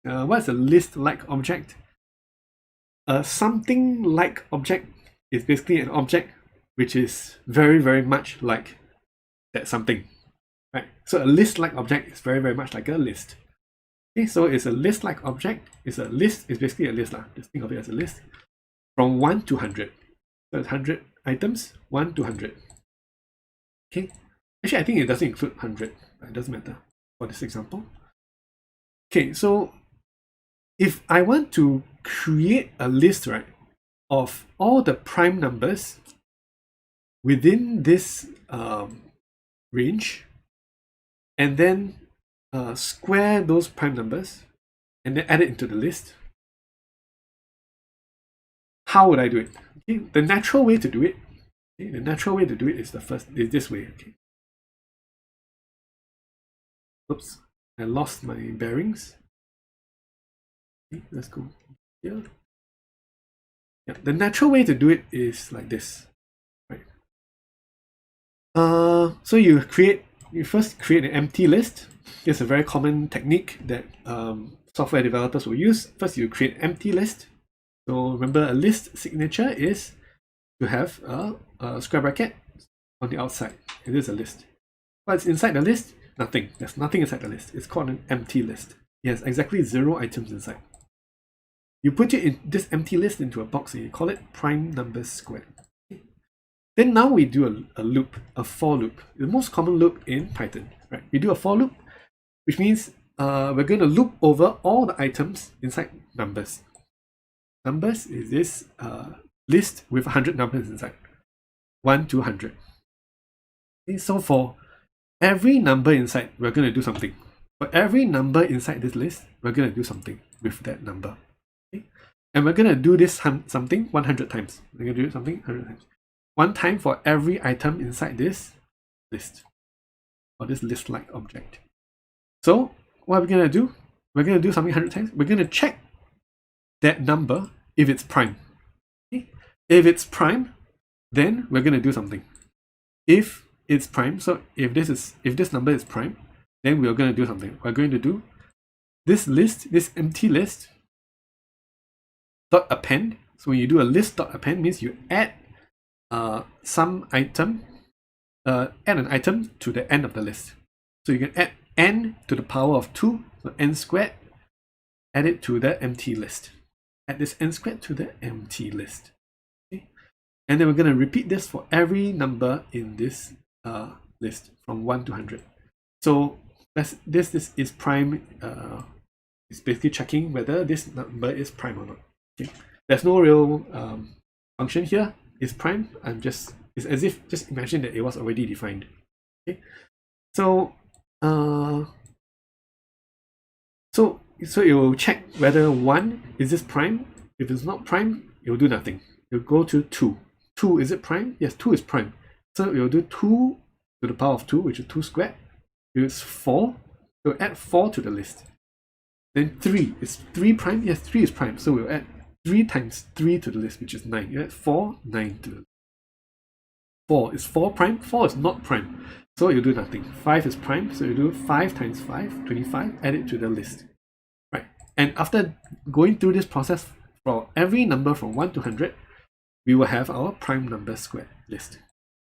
[SPEAKER 1] What's a list-like object? Something like object is basically an object which is very, very much like that something. Right? So a list-like object is very, very much like a list. Okay, so it's a list-like object. It's basically a list. Just think of it as a list from 1 to 100. So it's 100 items, 1 to 100. Okay. Actually, I think it doesn't include 100. It doesn't matter for this example. Okay, so if I want to create a list, right, of all the prime numbers within this range, and then square those prime numbers and then add it into the list, how would I do it? Okay, the natural way to do it is this way. Okay. Oops, I lost my bearings. Okay, let's go here. Yeah, the natural way to do it is like this, right? So you first create an empty list. It's a very common technique that software developers will use. First, you create an empty list. So remember, a list signature is to have a square bracket on the outside. It is a list. What's inside the list? Nothing. There's nothing inside the list. It's called an empty list. It has exactly 0 items inside. You put this empty list into a box and you call it prime numbers squared. Then now we do a loop, a for loop. The most common loop in Python, right? We do a for loop, which means we're going to loop over all the items inside numbers. Numbers is this list with 100 numbers inside, 1 to 100. Okay, so for every number inside, we're going to do something. For every number inside this list, we're going to do something with that number. Okay? And we're going to do this something 100 times. We're going to do something 100 times. One time for every item inside this list, or this list-like object. So what are we going to do? We're going to do something 100 times. We're going to check that number if it's prime. Okay? If it's prime, then we're going to do something. If it's prime, so if this number is prime, then we're going to do something. We're going to do this list, this empty list, dot append. So when you do a list dot append, means you add some item, add an item to the end of the list. So you can add n to the power of 2, so n squared, add it to the empty list. Add this n squared to the empty list. Okay? And then we're going to repeat this for every number in this list from 1 to 100. So this is prime. It's basically checking whether this number is prime or not. Okay? There's no real function here. It's prime. It's as if just imagine that it was already defined. Okay, so so it will check whether 1 is this prime. If it's not prime, it will do nothing. It will go to 2. 2, is it prime? Yes, 2 is prime. So it will do 2 to the power of 2, which is 2 squared. If it's 4, it will add 4 to the list. Then 3, is 3 prime? Yes, 3 is prime. So we'll add 3 times 3 to the list, which is 9. You add 4, 9 to the list. 4, is 4 prime? 4 is not prime. So you do nothing. 5 is prime, so you do 5 times 5, 25, add it to the list. Right. And after going through this process for every number from 1 to 100, we will have our prime number squared list.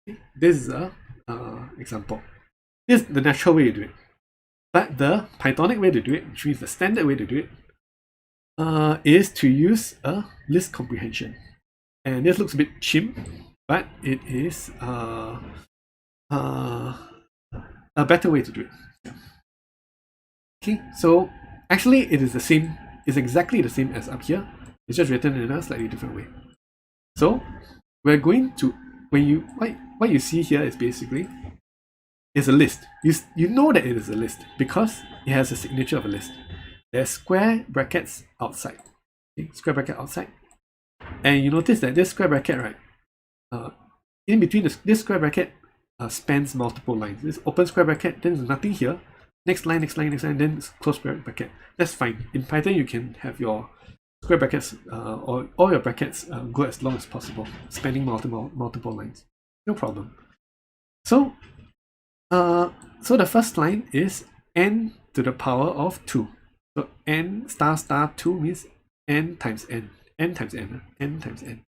[SPEAKER 1] Okay? This is a example. This is the natural way to do it. But the Pythonic way to do it, which means the standard way to do it, is to use a list comprehension. And this looks a bit chimp, but it is a better way to do it. Okay, so actually it is the same, it's exactly the same as up here. It's just written in a slightly different way. So we're going to, what you see here is basically is a list. You know that it is a list because it has a signature of a list. There's square brackets outside. Okay, square bracket outside. And you notice that this square bracket, right, in between this square bracket spans multiple lines. This open square bracket, then there's nothing here. Next line, next line, next line, then close square bracket. That's fine. In Python, you can have your square brackets or all your brackets go as long as possible, spanning multiple lines. No problem. So the first line is n to the power of 2. So n star star 2 means n times n. N times n. N times n.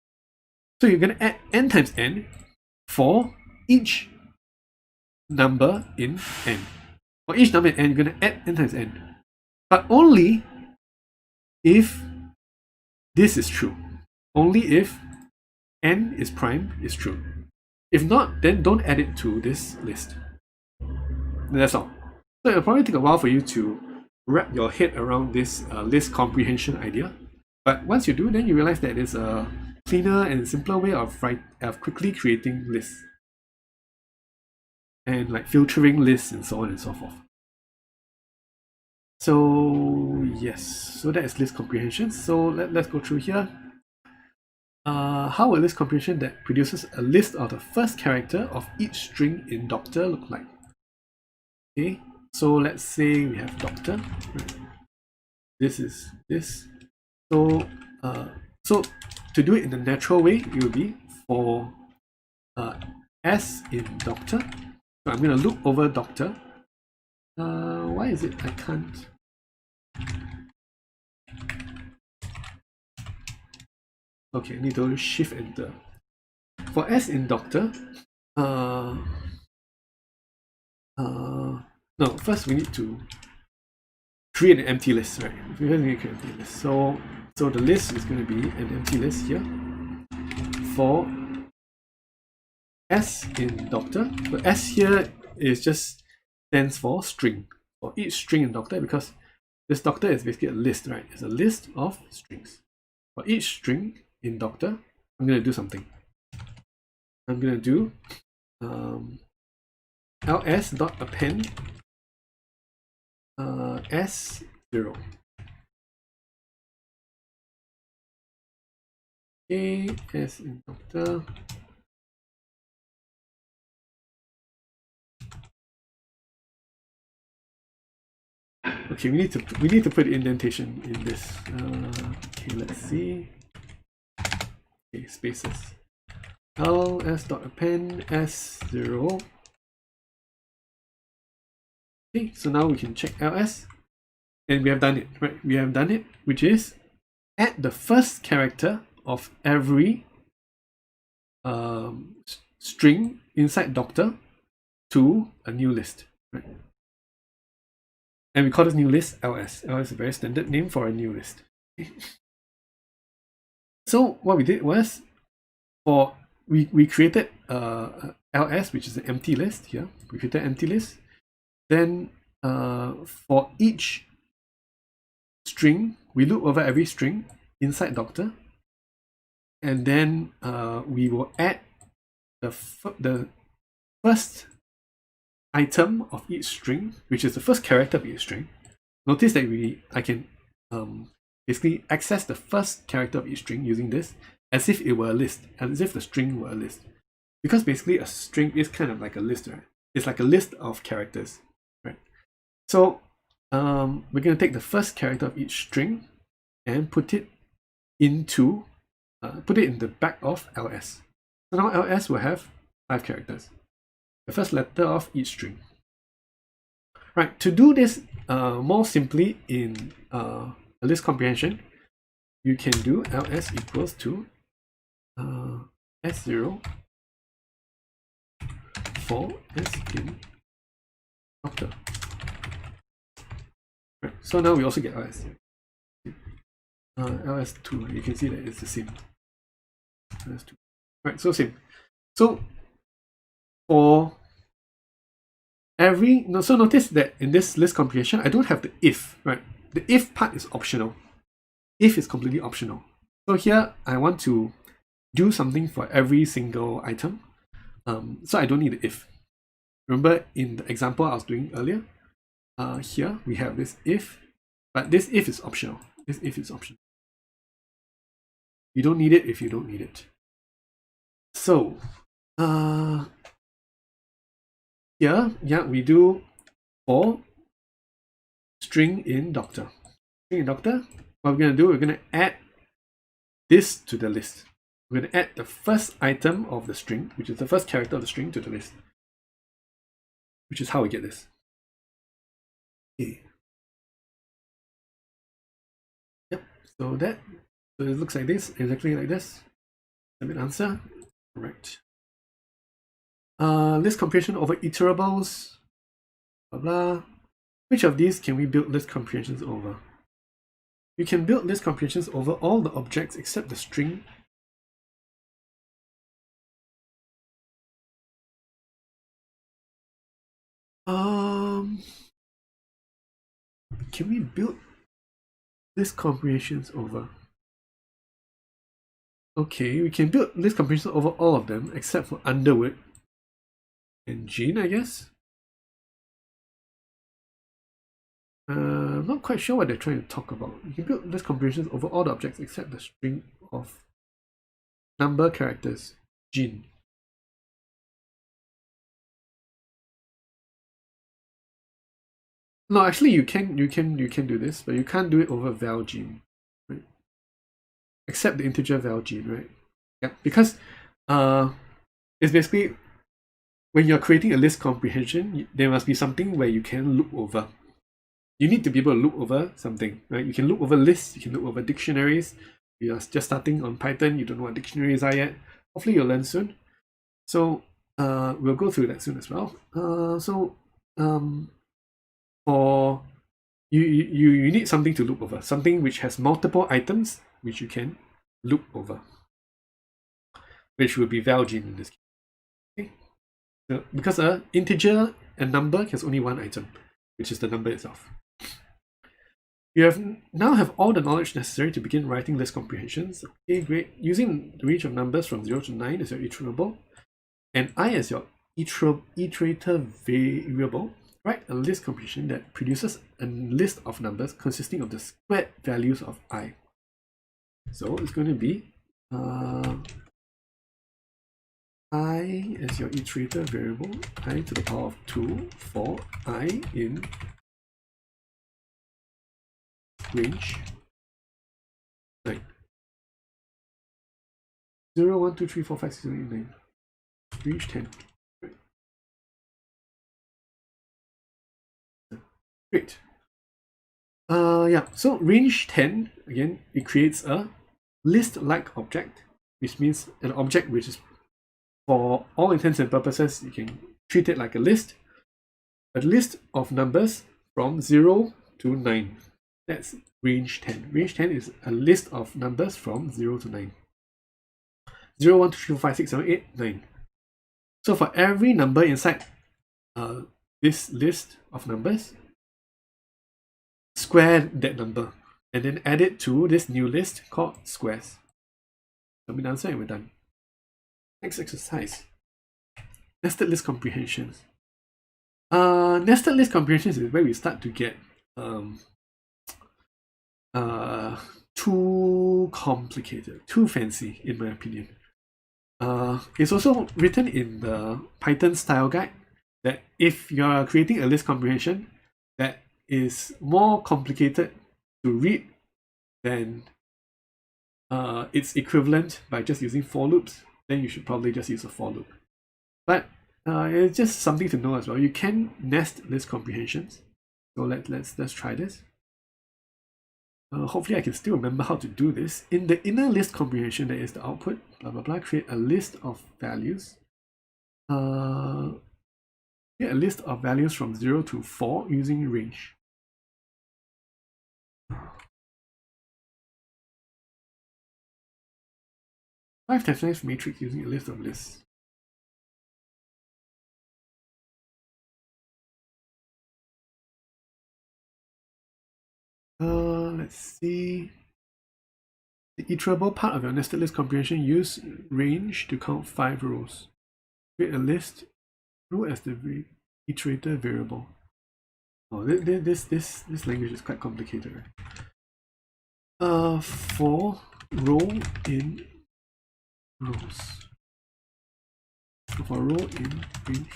[SPEAKER 1] So you're going to add n times n for each number in n. For each number in n, you're going to add n times n. But only if this is true. Only if n is prime is true. If not, then don't add it to this list. That's all. So it'll probably take a while for you to wrap your head around this list comprehension idea. But once you do, then you realize that it's a cleaner and simpler way of quickly creating lists. And like filtering lists and so on and so forth. So yes, so that is list comprehension. So let's go through here. How will list comprehension that produces a list of the first character of each string in Doctor look like? Okay, so let's say we have Doctor. Right. This is this. So to do it in the natural way, it will be for S in Doctor. So I'm going to loop over Doctor. Why is it I can't? Okay, I need to shift enter. For S in Doctor, no, first we need to create an empty list, right? We need to create an empty list. So the list is going to be an empty list here for S in Doctor. So S here is just stands for string, for each string in Doctor, because this Doctor is basically a list, right? It's a list of strings. For each string in Doctor, I'm going to do something. I'm going to do ls.append s0. A, S in doctor. Okay, we need to put indentation in this. Okay, let's see. Okay, spaces. ls.append s0. Okay, so now we can check ls, and we have done it, right? We have done it, which is add the first character of every string inside doctor to a new list, right? And we call this new list ls. ls is a very standard name for a new list. Okay. So what we did was, we created ls, which is an empty list here. We created an empty list. Then for each string, we loop over every string inside doctor, and then we will add the first item of each string, which is the first character of each string. Notice that I can basically access the first character of each string using this as if it were a list, as if the string were a list. Because basically a string is kind of like a list, right? It's like a list of characters, right? So we're going to take the first character of each string and put it in the back of ls. So now ls will have 5 characters, the first letter of each string. Right, to do this more simply in a list comprehension, you can do ls equals to s0 for s in doctor. Right, so now we also get ls. ls2, you can see that it's the same. ls2. Right, so same. So for so notice that in this list comprehension, I don't have the if, right? The if part is optional. If is completely optional. So here I want to do something for every single item. So I don't need the if. Remember in the example I was doing earlier, here we have this if, but this if is optional. This if is optional. You don't need it if you don't need it. So here, yeah, we do for string in doctor. String in doctor, what we're going to do, we're going to add this to the list. We're going to add the first item of the string, which is the first character of the string, to the list, which is how we get this. Okay. Yep, so it looks like this, exactly like this. Submit answer. Correct. List comprehension over iterables, blah blah. Which of these can we build list comprehensions over? You can build list comprehensions over all the objects except the string. Can we build list comprehensions over? Okay, we can build list comprehensions over all of them except for Underwood and Jean, I guess. I'm not quite sure what they're trying to talk about. You can build list comprehensions over all the objects except the string of number characters, Jean. No, actually you can do this, but you can't do it over val Jean, right? Except the integer val Jean, right? Yeah, because it's basically when you're creating a list comprehension, there must be something where you can loop over. You need to be able to loop over something, right? You can loop over lists, you can loop over dictionaries. You're just starting on Python, you don't know what dictionaries are yet. Hopefully you'll learn soon. So we'll go through that soon as well. For you need something to loop over, something which has multiple items which you can loop over, which would be val Jean in this case. Okay. So, because an integer and number has only one item, which is the number itself. You now have all the knowledge necessary to begin writing list comprehensions. Okay, great. Using the range of numbers from 0 to 9 as your iterable, and I as your iterator variable, write a list comprehension that produces a list of numbers consisting of the squared values of I. So it's going to be I as your iterator variable, I to the power of 2 for I in range 9. 0, 1, 2, 3, 4, 5, 6, 7, 8, 9. Range 10. Great. Yeah, so range 10, again, it creates a list-like object, which means an object which is, for all intents and purposes, you can treat it like a list of numbers from 0 to 9. That's range 10. Range 10 is a list of numbers from 0 to 9. 0, 1, 2, 3, 4, 5, 6, 7, 8, 9. So for every number inside this list of numbers, square that number and then add it to this new list called squares. Submit the answer and we're done. Next exercise. Nested list comprehensions. Nested list comprehensions is where we start to get too complicated, too fancy, in my opinion. It's also written in the Python style guide that if you are creating a list comprehension that is more complicated to read than its equivalent by just using for loops, then you should probably just use a for loop. But it's just something to know as well. You can nest list comprehensions. So let's try this. Hopefully I can still remember how to do this. In the inner list comprehension, there is the output, blah blah blah, create a list of values. Create a list of values from 0 to 4 using range. Five times five matrix using a list of lists. Let's see. The iterable part of your nested list comprehension, use range to count 5 rows. Create a list row as the iterator variable. Oh, this language is quite complicated, right? For row in rows. So for row in range.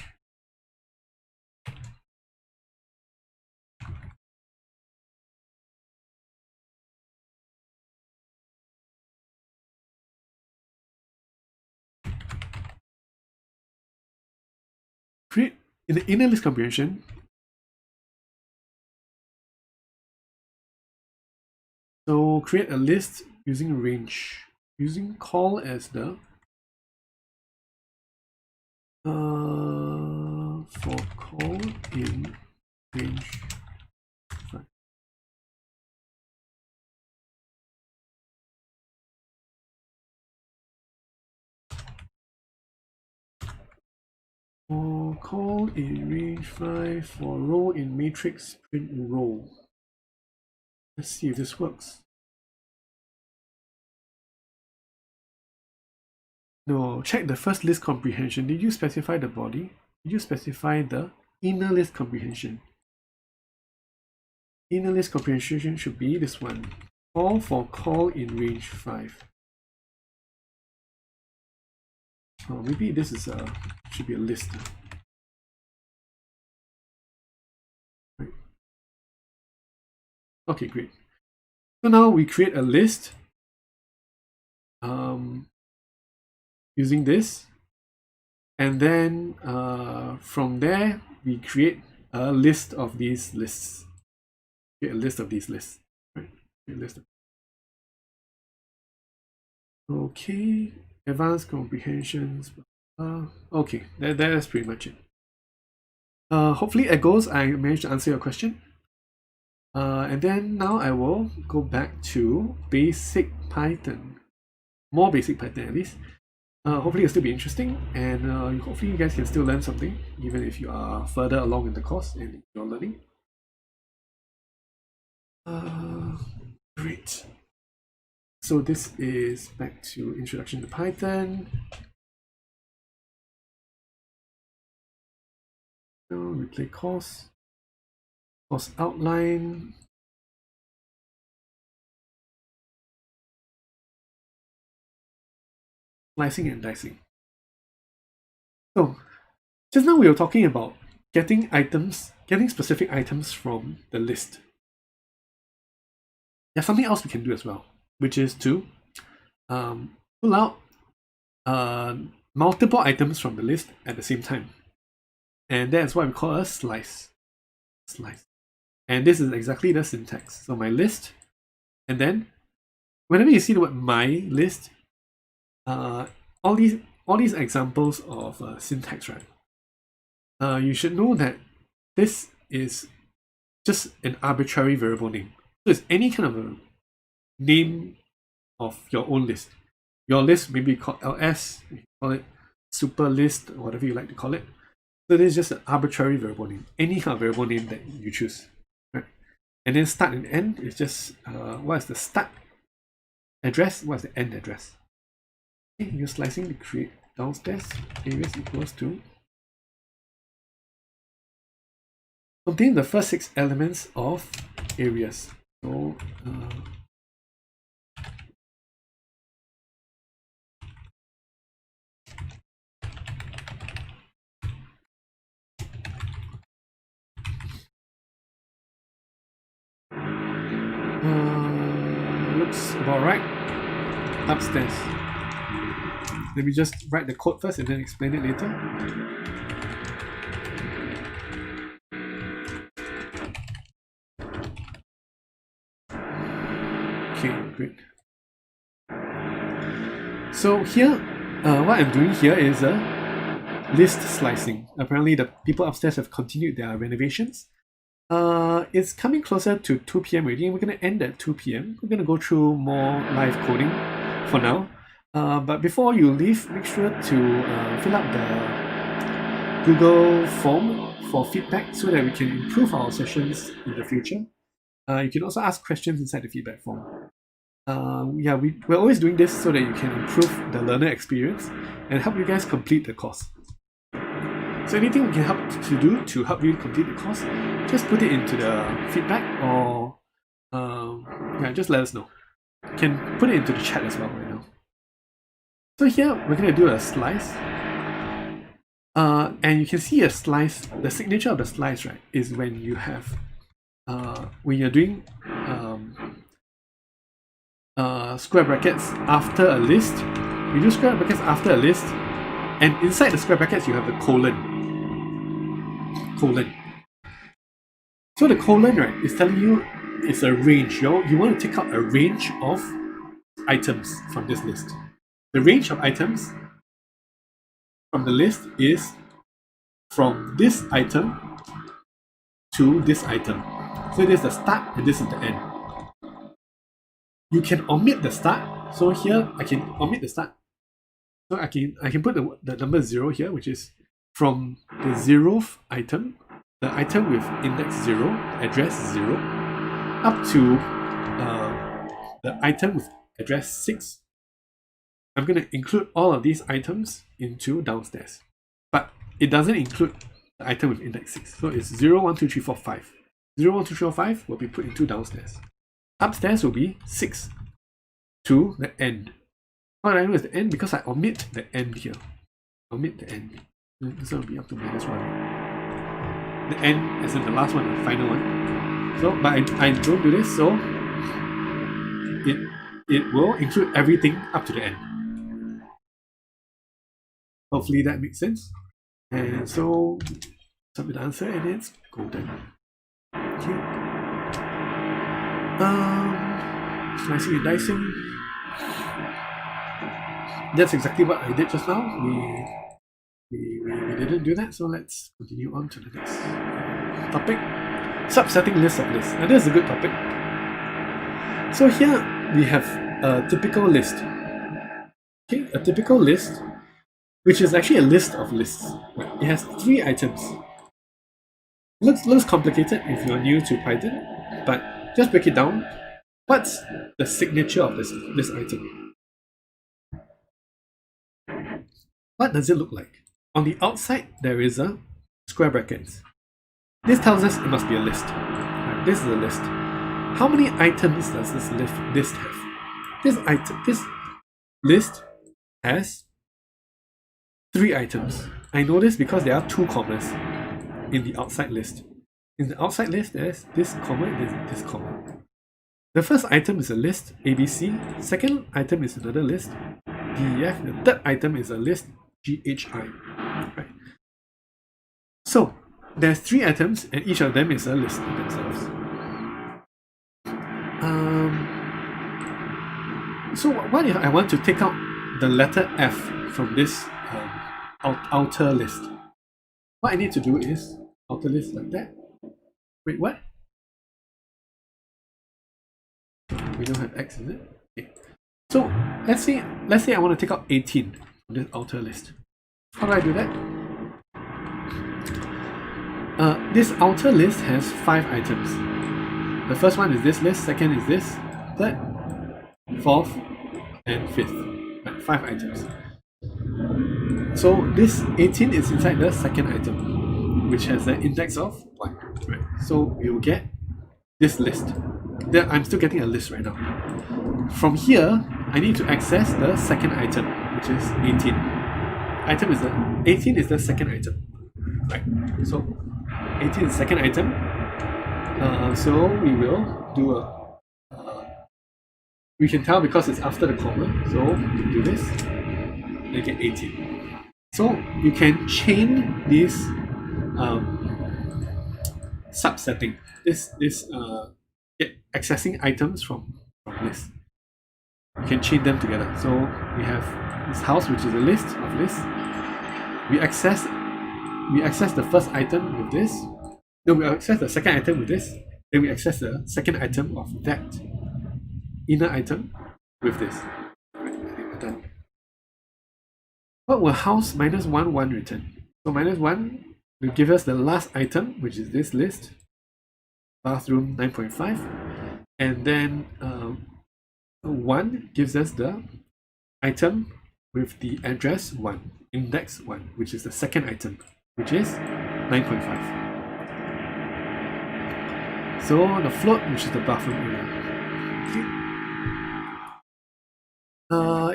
[SPEAKER 1] Create in the inner list comprehension. So create a list using range, using call as the for call in range. For call in range 5 for row in matrix print row. Let's see if this works. No, check the first list comprehension. Did you specify the body? Did you specify the inner list comprehension? Inner list comprehension should be this one. Call for call in range 5. Oh, maybe this is should be a list. Right. Okay, great. So now we create a list using this, and then from there we create a list of these lists. Create a list of these lists. Right. Create a list of... Okay. Advanced comprehensions. Okay, that's pretty much it. Hopefully at goals I managed to answer your question. And then now I will go back to basic Python. More basic Python at least. Hopefully it'll still be interesting, and hopefully you guys can still learn something even if you are further along in the course and you're learning. Great. So this is back to Introduction to Python. Now replay course outline. slicing and dicing. So just now we were talking about getting specific items from the list. There's something else we can do as well, which is to pull out multiple items from the list at the same time. And that's what we call a slice. And this is exactly the syntax. So my list, and then whenever you see the word my list, all these examples of syntax, right? You should know that this is just an arbitrary variable name. So it's any kind of a name of your own list. Your list may be called ls, you can call it super list, or whatever you like to call it. So this is just an arbitrary variable name, any kind of variable name that you choose. Right? And then start and end is just what is the start address, what is the end address. Okay, you're slicing to create downstairs areas equals to contain the first 6 elements of areas. So looks about right. Upstairs. Let me just write the code first and then explain it later. Okay, great. So here, what I'm doing here is a list slicing. Apparently the people upstairs have continued their renovations. It's coming closer to 2 p.m. already, and we're going to end at 2 p.m. We're going to go through more live coding for now. But before you leave, make sure to fill out the Google form for feedback so that we can improve our sessions in the future. You can also ask questions inside the feedback form. We're always doing this so that you can improve the learner experience and help you guys complete the course. So anything we can help to do to help you complete the course, just put it into the feedback or just let us know. You can put it into the chat as well right now. So here we're going to do a slice. And you can see a slice, the signature of the slice, right, is when you have when you're doing square brackets after a list. You do square brackets after a list, and inside the square brackets you have the colon. So the colon, right, is telling you it's a range. You want to take out a range of items from this list. The range of items from the list is from this item to this item. So this is the start and this is the end. You can omit the start. So here I can omit the start. So I can put the number 0 here, which is from the 0th item, the item with index 0, address 0, up to the item with address 6. I'm going to include all of these items into downstairs. But it doesn't include the item with index 6. So it's 0, 1, 2, 3, 4, 5. 0, 1, 2, 3, 4, 5 will be put into downstairs. Upstairs will be 6 to the end. What I know is the end because I omit the end here. Omit the end. This one will be up to -1. The end as in the last one, the final one. So, but I don't do this, so it will include everything up to the end. Hopefully that makes sense. And so submit the answer and it's golden. Okay. Slicing and dicing. That's exactly what I did just now. We didn't do that, so let's continue on to the next topic. Subsetting lists of lists. Now this is a good topic. So here we have a typical list. Okay, a typical list, which is actually a list of lists. It has 3 items. It looks complicated if you're new to Python, but just break it down. What's the signature of this item? What does it look like? On the outside, there is a square bracket. This tells us it must be a list. Right, this is a list. How many items does this list have? This list has 3 items. I know this because there are 2 commas in the outside list. In the outside list, there's this comma and there's this comma. The first item is a list, ABC. Second item is another list, DEF. The third item is a list, GHI. Right. So, there's 3 items and each of them is a list themselves. So what if I want to take out the letter F from this outer list? What I need to do is outer list like that. Wait, what? We don't have X, is it? Okay. So let's say I want to take out 18 from this outer list. How do I do that? This outer list has 5 items. The first one is this list, second is this, third, fourth, and fifth. Right, 5 items. So this 18 is inside the second item, which has an index of 1. Right. So we will get this list. I'm still getting a list right now. From here, I need to access the second item, which is 18. 18 is the second item. Right. So 18 is the second item. So we will do we can tell because it's after the comma. So we do this, and get 18. So you can chain this subsetting. This accessing items from lists. You can chain them together. So we have this house, which is a list of lists. We access the first item with this. No, we access the second item with this. Then we access the second item of that inner item with this. Right, I think we're done. What will house -1 return? So -1 will give us the last item, which is this list, bathroom 9.5, and then 1 gives us the item with the address 1, index 1, which is the second item, which is 9.5. So the float, which is the bathroom area.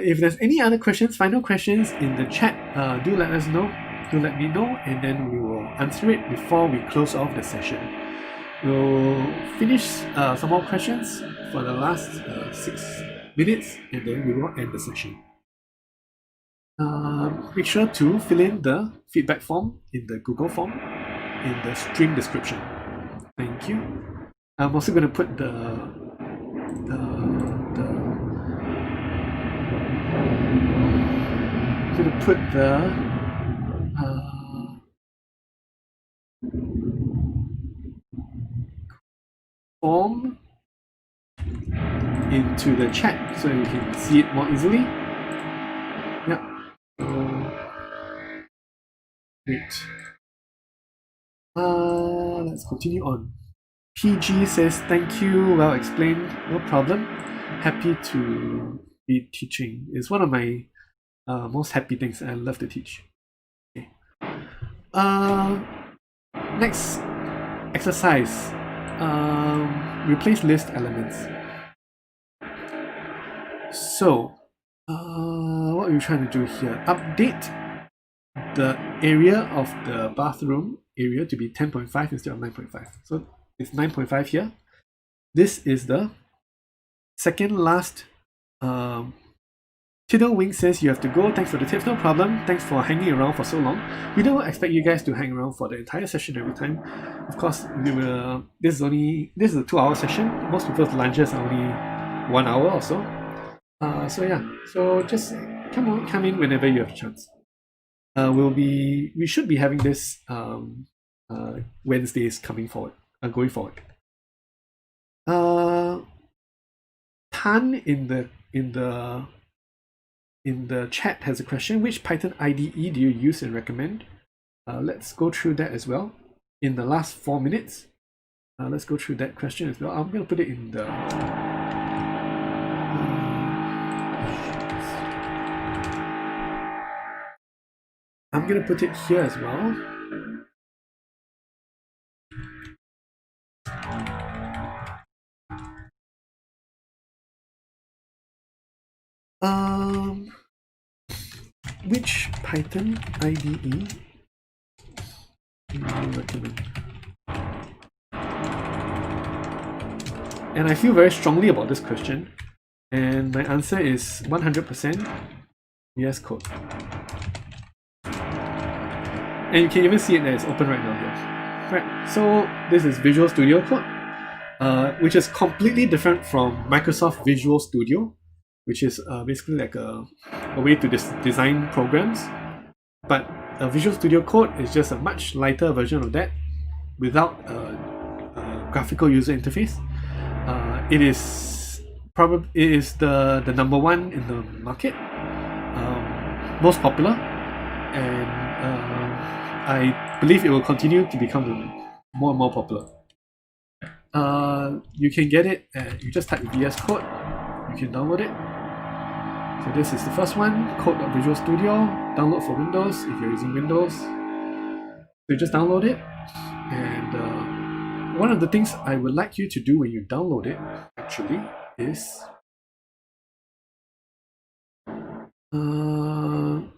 [SPEAKER 1] If there's any other questions, final questions in the chat, do let us know. Do let me know, and then we will answer it before we close off the session. We'll finish some more questions for the last 6 minutes, and then we will end the session. Make sure to fill in the feedback form in the Google form in the stream description. Thank you. I'm also going to put form into the chat so you can see it more easily. Yeah. Great. Let's continue on. PG says, thank you, well explained, no problem. Happy to be teaching. It's one of my most happy things. I love to teach. Okay. Next exercise. Replace list elements. So, what are we trying to do here? Update the area of the bathroom area to be 10.5 instead of 9.5. So it's 9.5 here. This is the second last. Tiddle Wing says you have to go. Thanks for the tips. No problem. Thanks for hanging around for so long. We don't expect you guys to hang around for the entire session every time. Of course, this is a 2-hour session. Most people's lunches are only 1 hour or so. So yeah. So just come in whenever you have a chance. We should be having this Wednesdays going forward. Tan in the chat has a question. Which Python IDE do you use and recommend? Let's go through that as well in the last 4 minutes. Let's go through that question as well. I'm going to put it in the I'm going to put it here as well. which Python IDE do you recommend? And I feel very strongly about this question, and my answer is 100% VS Code. And you can even see it there, it's open right now here. Right, so this is Visual Studio Code, which is completely different from Microsoft Visual Studio, which is basically like a way to design programs. But Visual Studio Code is just a much lighter version of that without a graphical user interface. It is the number one in the market, most popular, and I believe it will continue to become more and more popular. You can get it, you just type VS Code, you can download it. So this is the first one, code.visual studio, download for Windows if you're using Windows. So you just download it, and one of the things I would like you to do when you download it, actually, is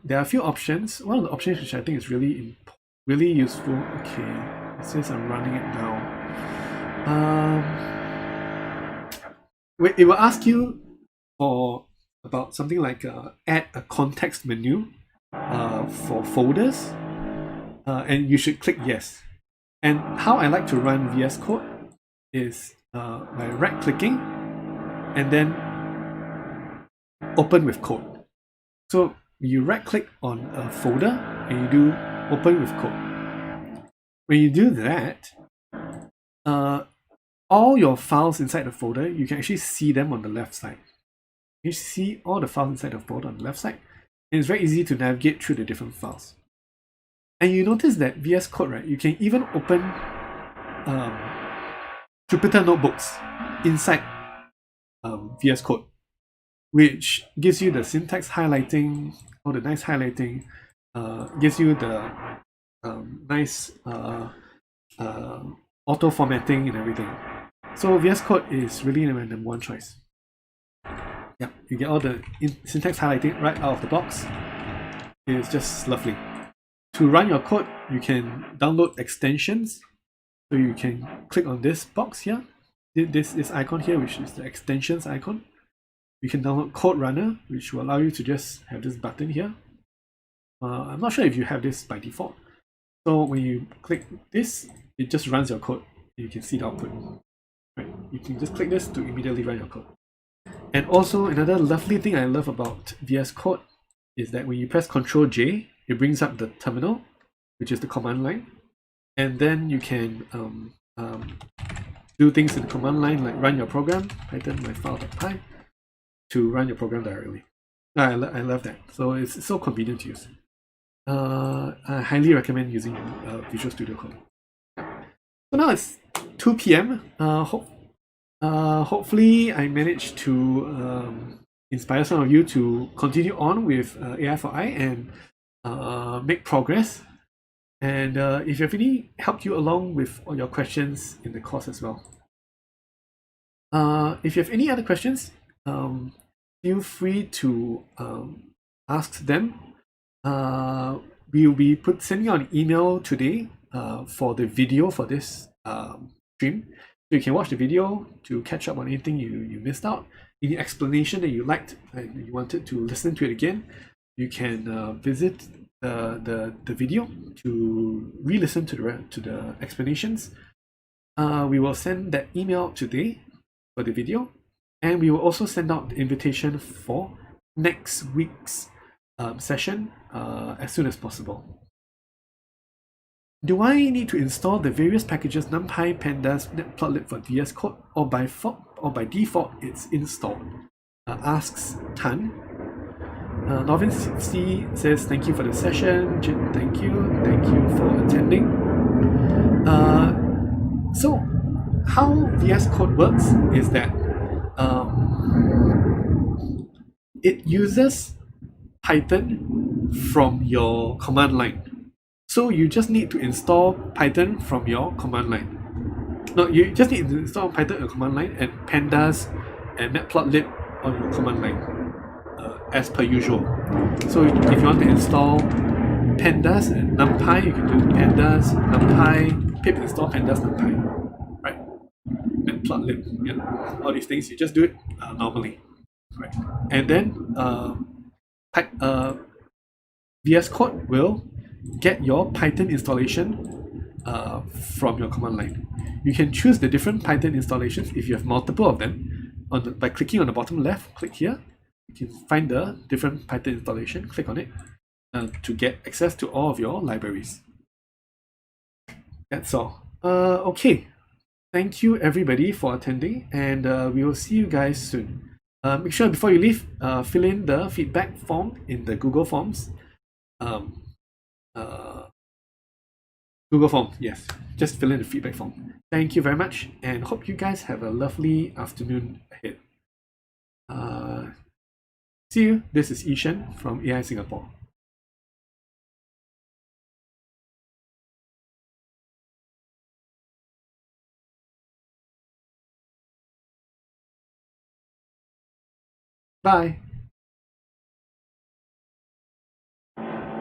[SPEAKER 1] there are a few options. One of the options which I think is really useful. Okay, it says I'm running it now. It will ask you for about something like add a context menu for folders, and you should click yes. And how I like to run VS Code is by right-clicking and then open with code. So you right-click on a folder and you do open with code. When you do that, all your files inside the folder, you can actually see them on the left side. You see all the files inside the folder on the left side, and it's very easy to navigate through the different files. And you notice that VS Code, right, you can even open Jupyter notebooks inside VS Code, which gives you the syntax highlighting, all the nice highlighting, gives you the nice auto formatting and everything. So VS Code is really the number one choice. Yeah, you get all the syntax highlighting right out of the box. It's just lovely. To run your code, you can download extensions. So you can click on this box here, this icon here, which is the extensions icon. You can download Code Runner, which will allow you to just have this button here. I'm not sure if you have this by default. So when you click this, it just runs your code. You can see the output. Right. You can just click this to immediately run your code. And also another lovely thing I love about VS Code is that when you press Ctrl J, it brings up the terminal, which is the command line, and then you can do things in the command line like run your program, Python myfile.py, to run your program directly. I love that. So it's so convenient to use. I highly recommend using Visual Studio Code. So now it's 2 p.m. Hopefully I managed to inspire some of you to continue on with AI4I and make progress. And if you have any, helped you along with all your questions in the course as well. If you have any other questions, feel free to ask them. We'll be sending out an email today for the video for this stream. So you can watch the video to catch up on anything you missed out. Any explanation that you liked and you wanted to listen to it again, you can visit the video to re-listen to the explanations. We will send that email out today for the video, and we will also send out the invitation for next week's session as soon as possible. Do I need to install the various packages NumPy, Pandas, Matplotlib for VS Code, or by default it's installed? Asks Tan. Norvin C says thank you for the session. Jin, thank you for attending. So how VS Code works is that it uses Python from your command line. So you just need to install Python from your command line. No, you just need to install Python on your command line and Pandas and Matplotlib on your command line. as per usual. So if you want to install Pandas and NumPy, you can do Pandas, NumPy, pip install Pandas, NumPy, right? And plutlib, yeah. All these things, you just do it normally, right? And then VS Code will get your Python installation from your command line. You can choose the different Python installations if you have multiple of them. By clicking on the bottom left, click here. You can find the different Python installation, click on it to get access to all of your libraries. That's all. Okay. Thank you everybody for attending, and we will see you guys soon. Make sure before you leave, fill in the feedback form in the Google Forms. Google Form, yes. Just fill in the feedback form. Thank you very much, and hope you guys have a lovely afternoon ahead. See you. This is Ishan from AI Singapore. Bye.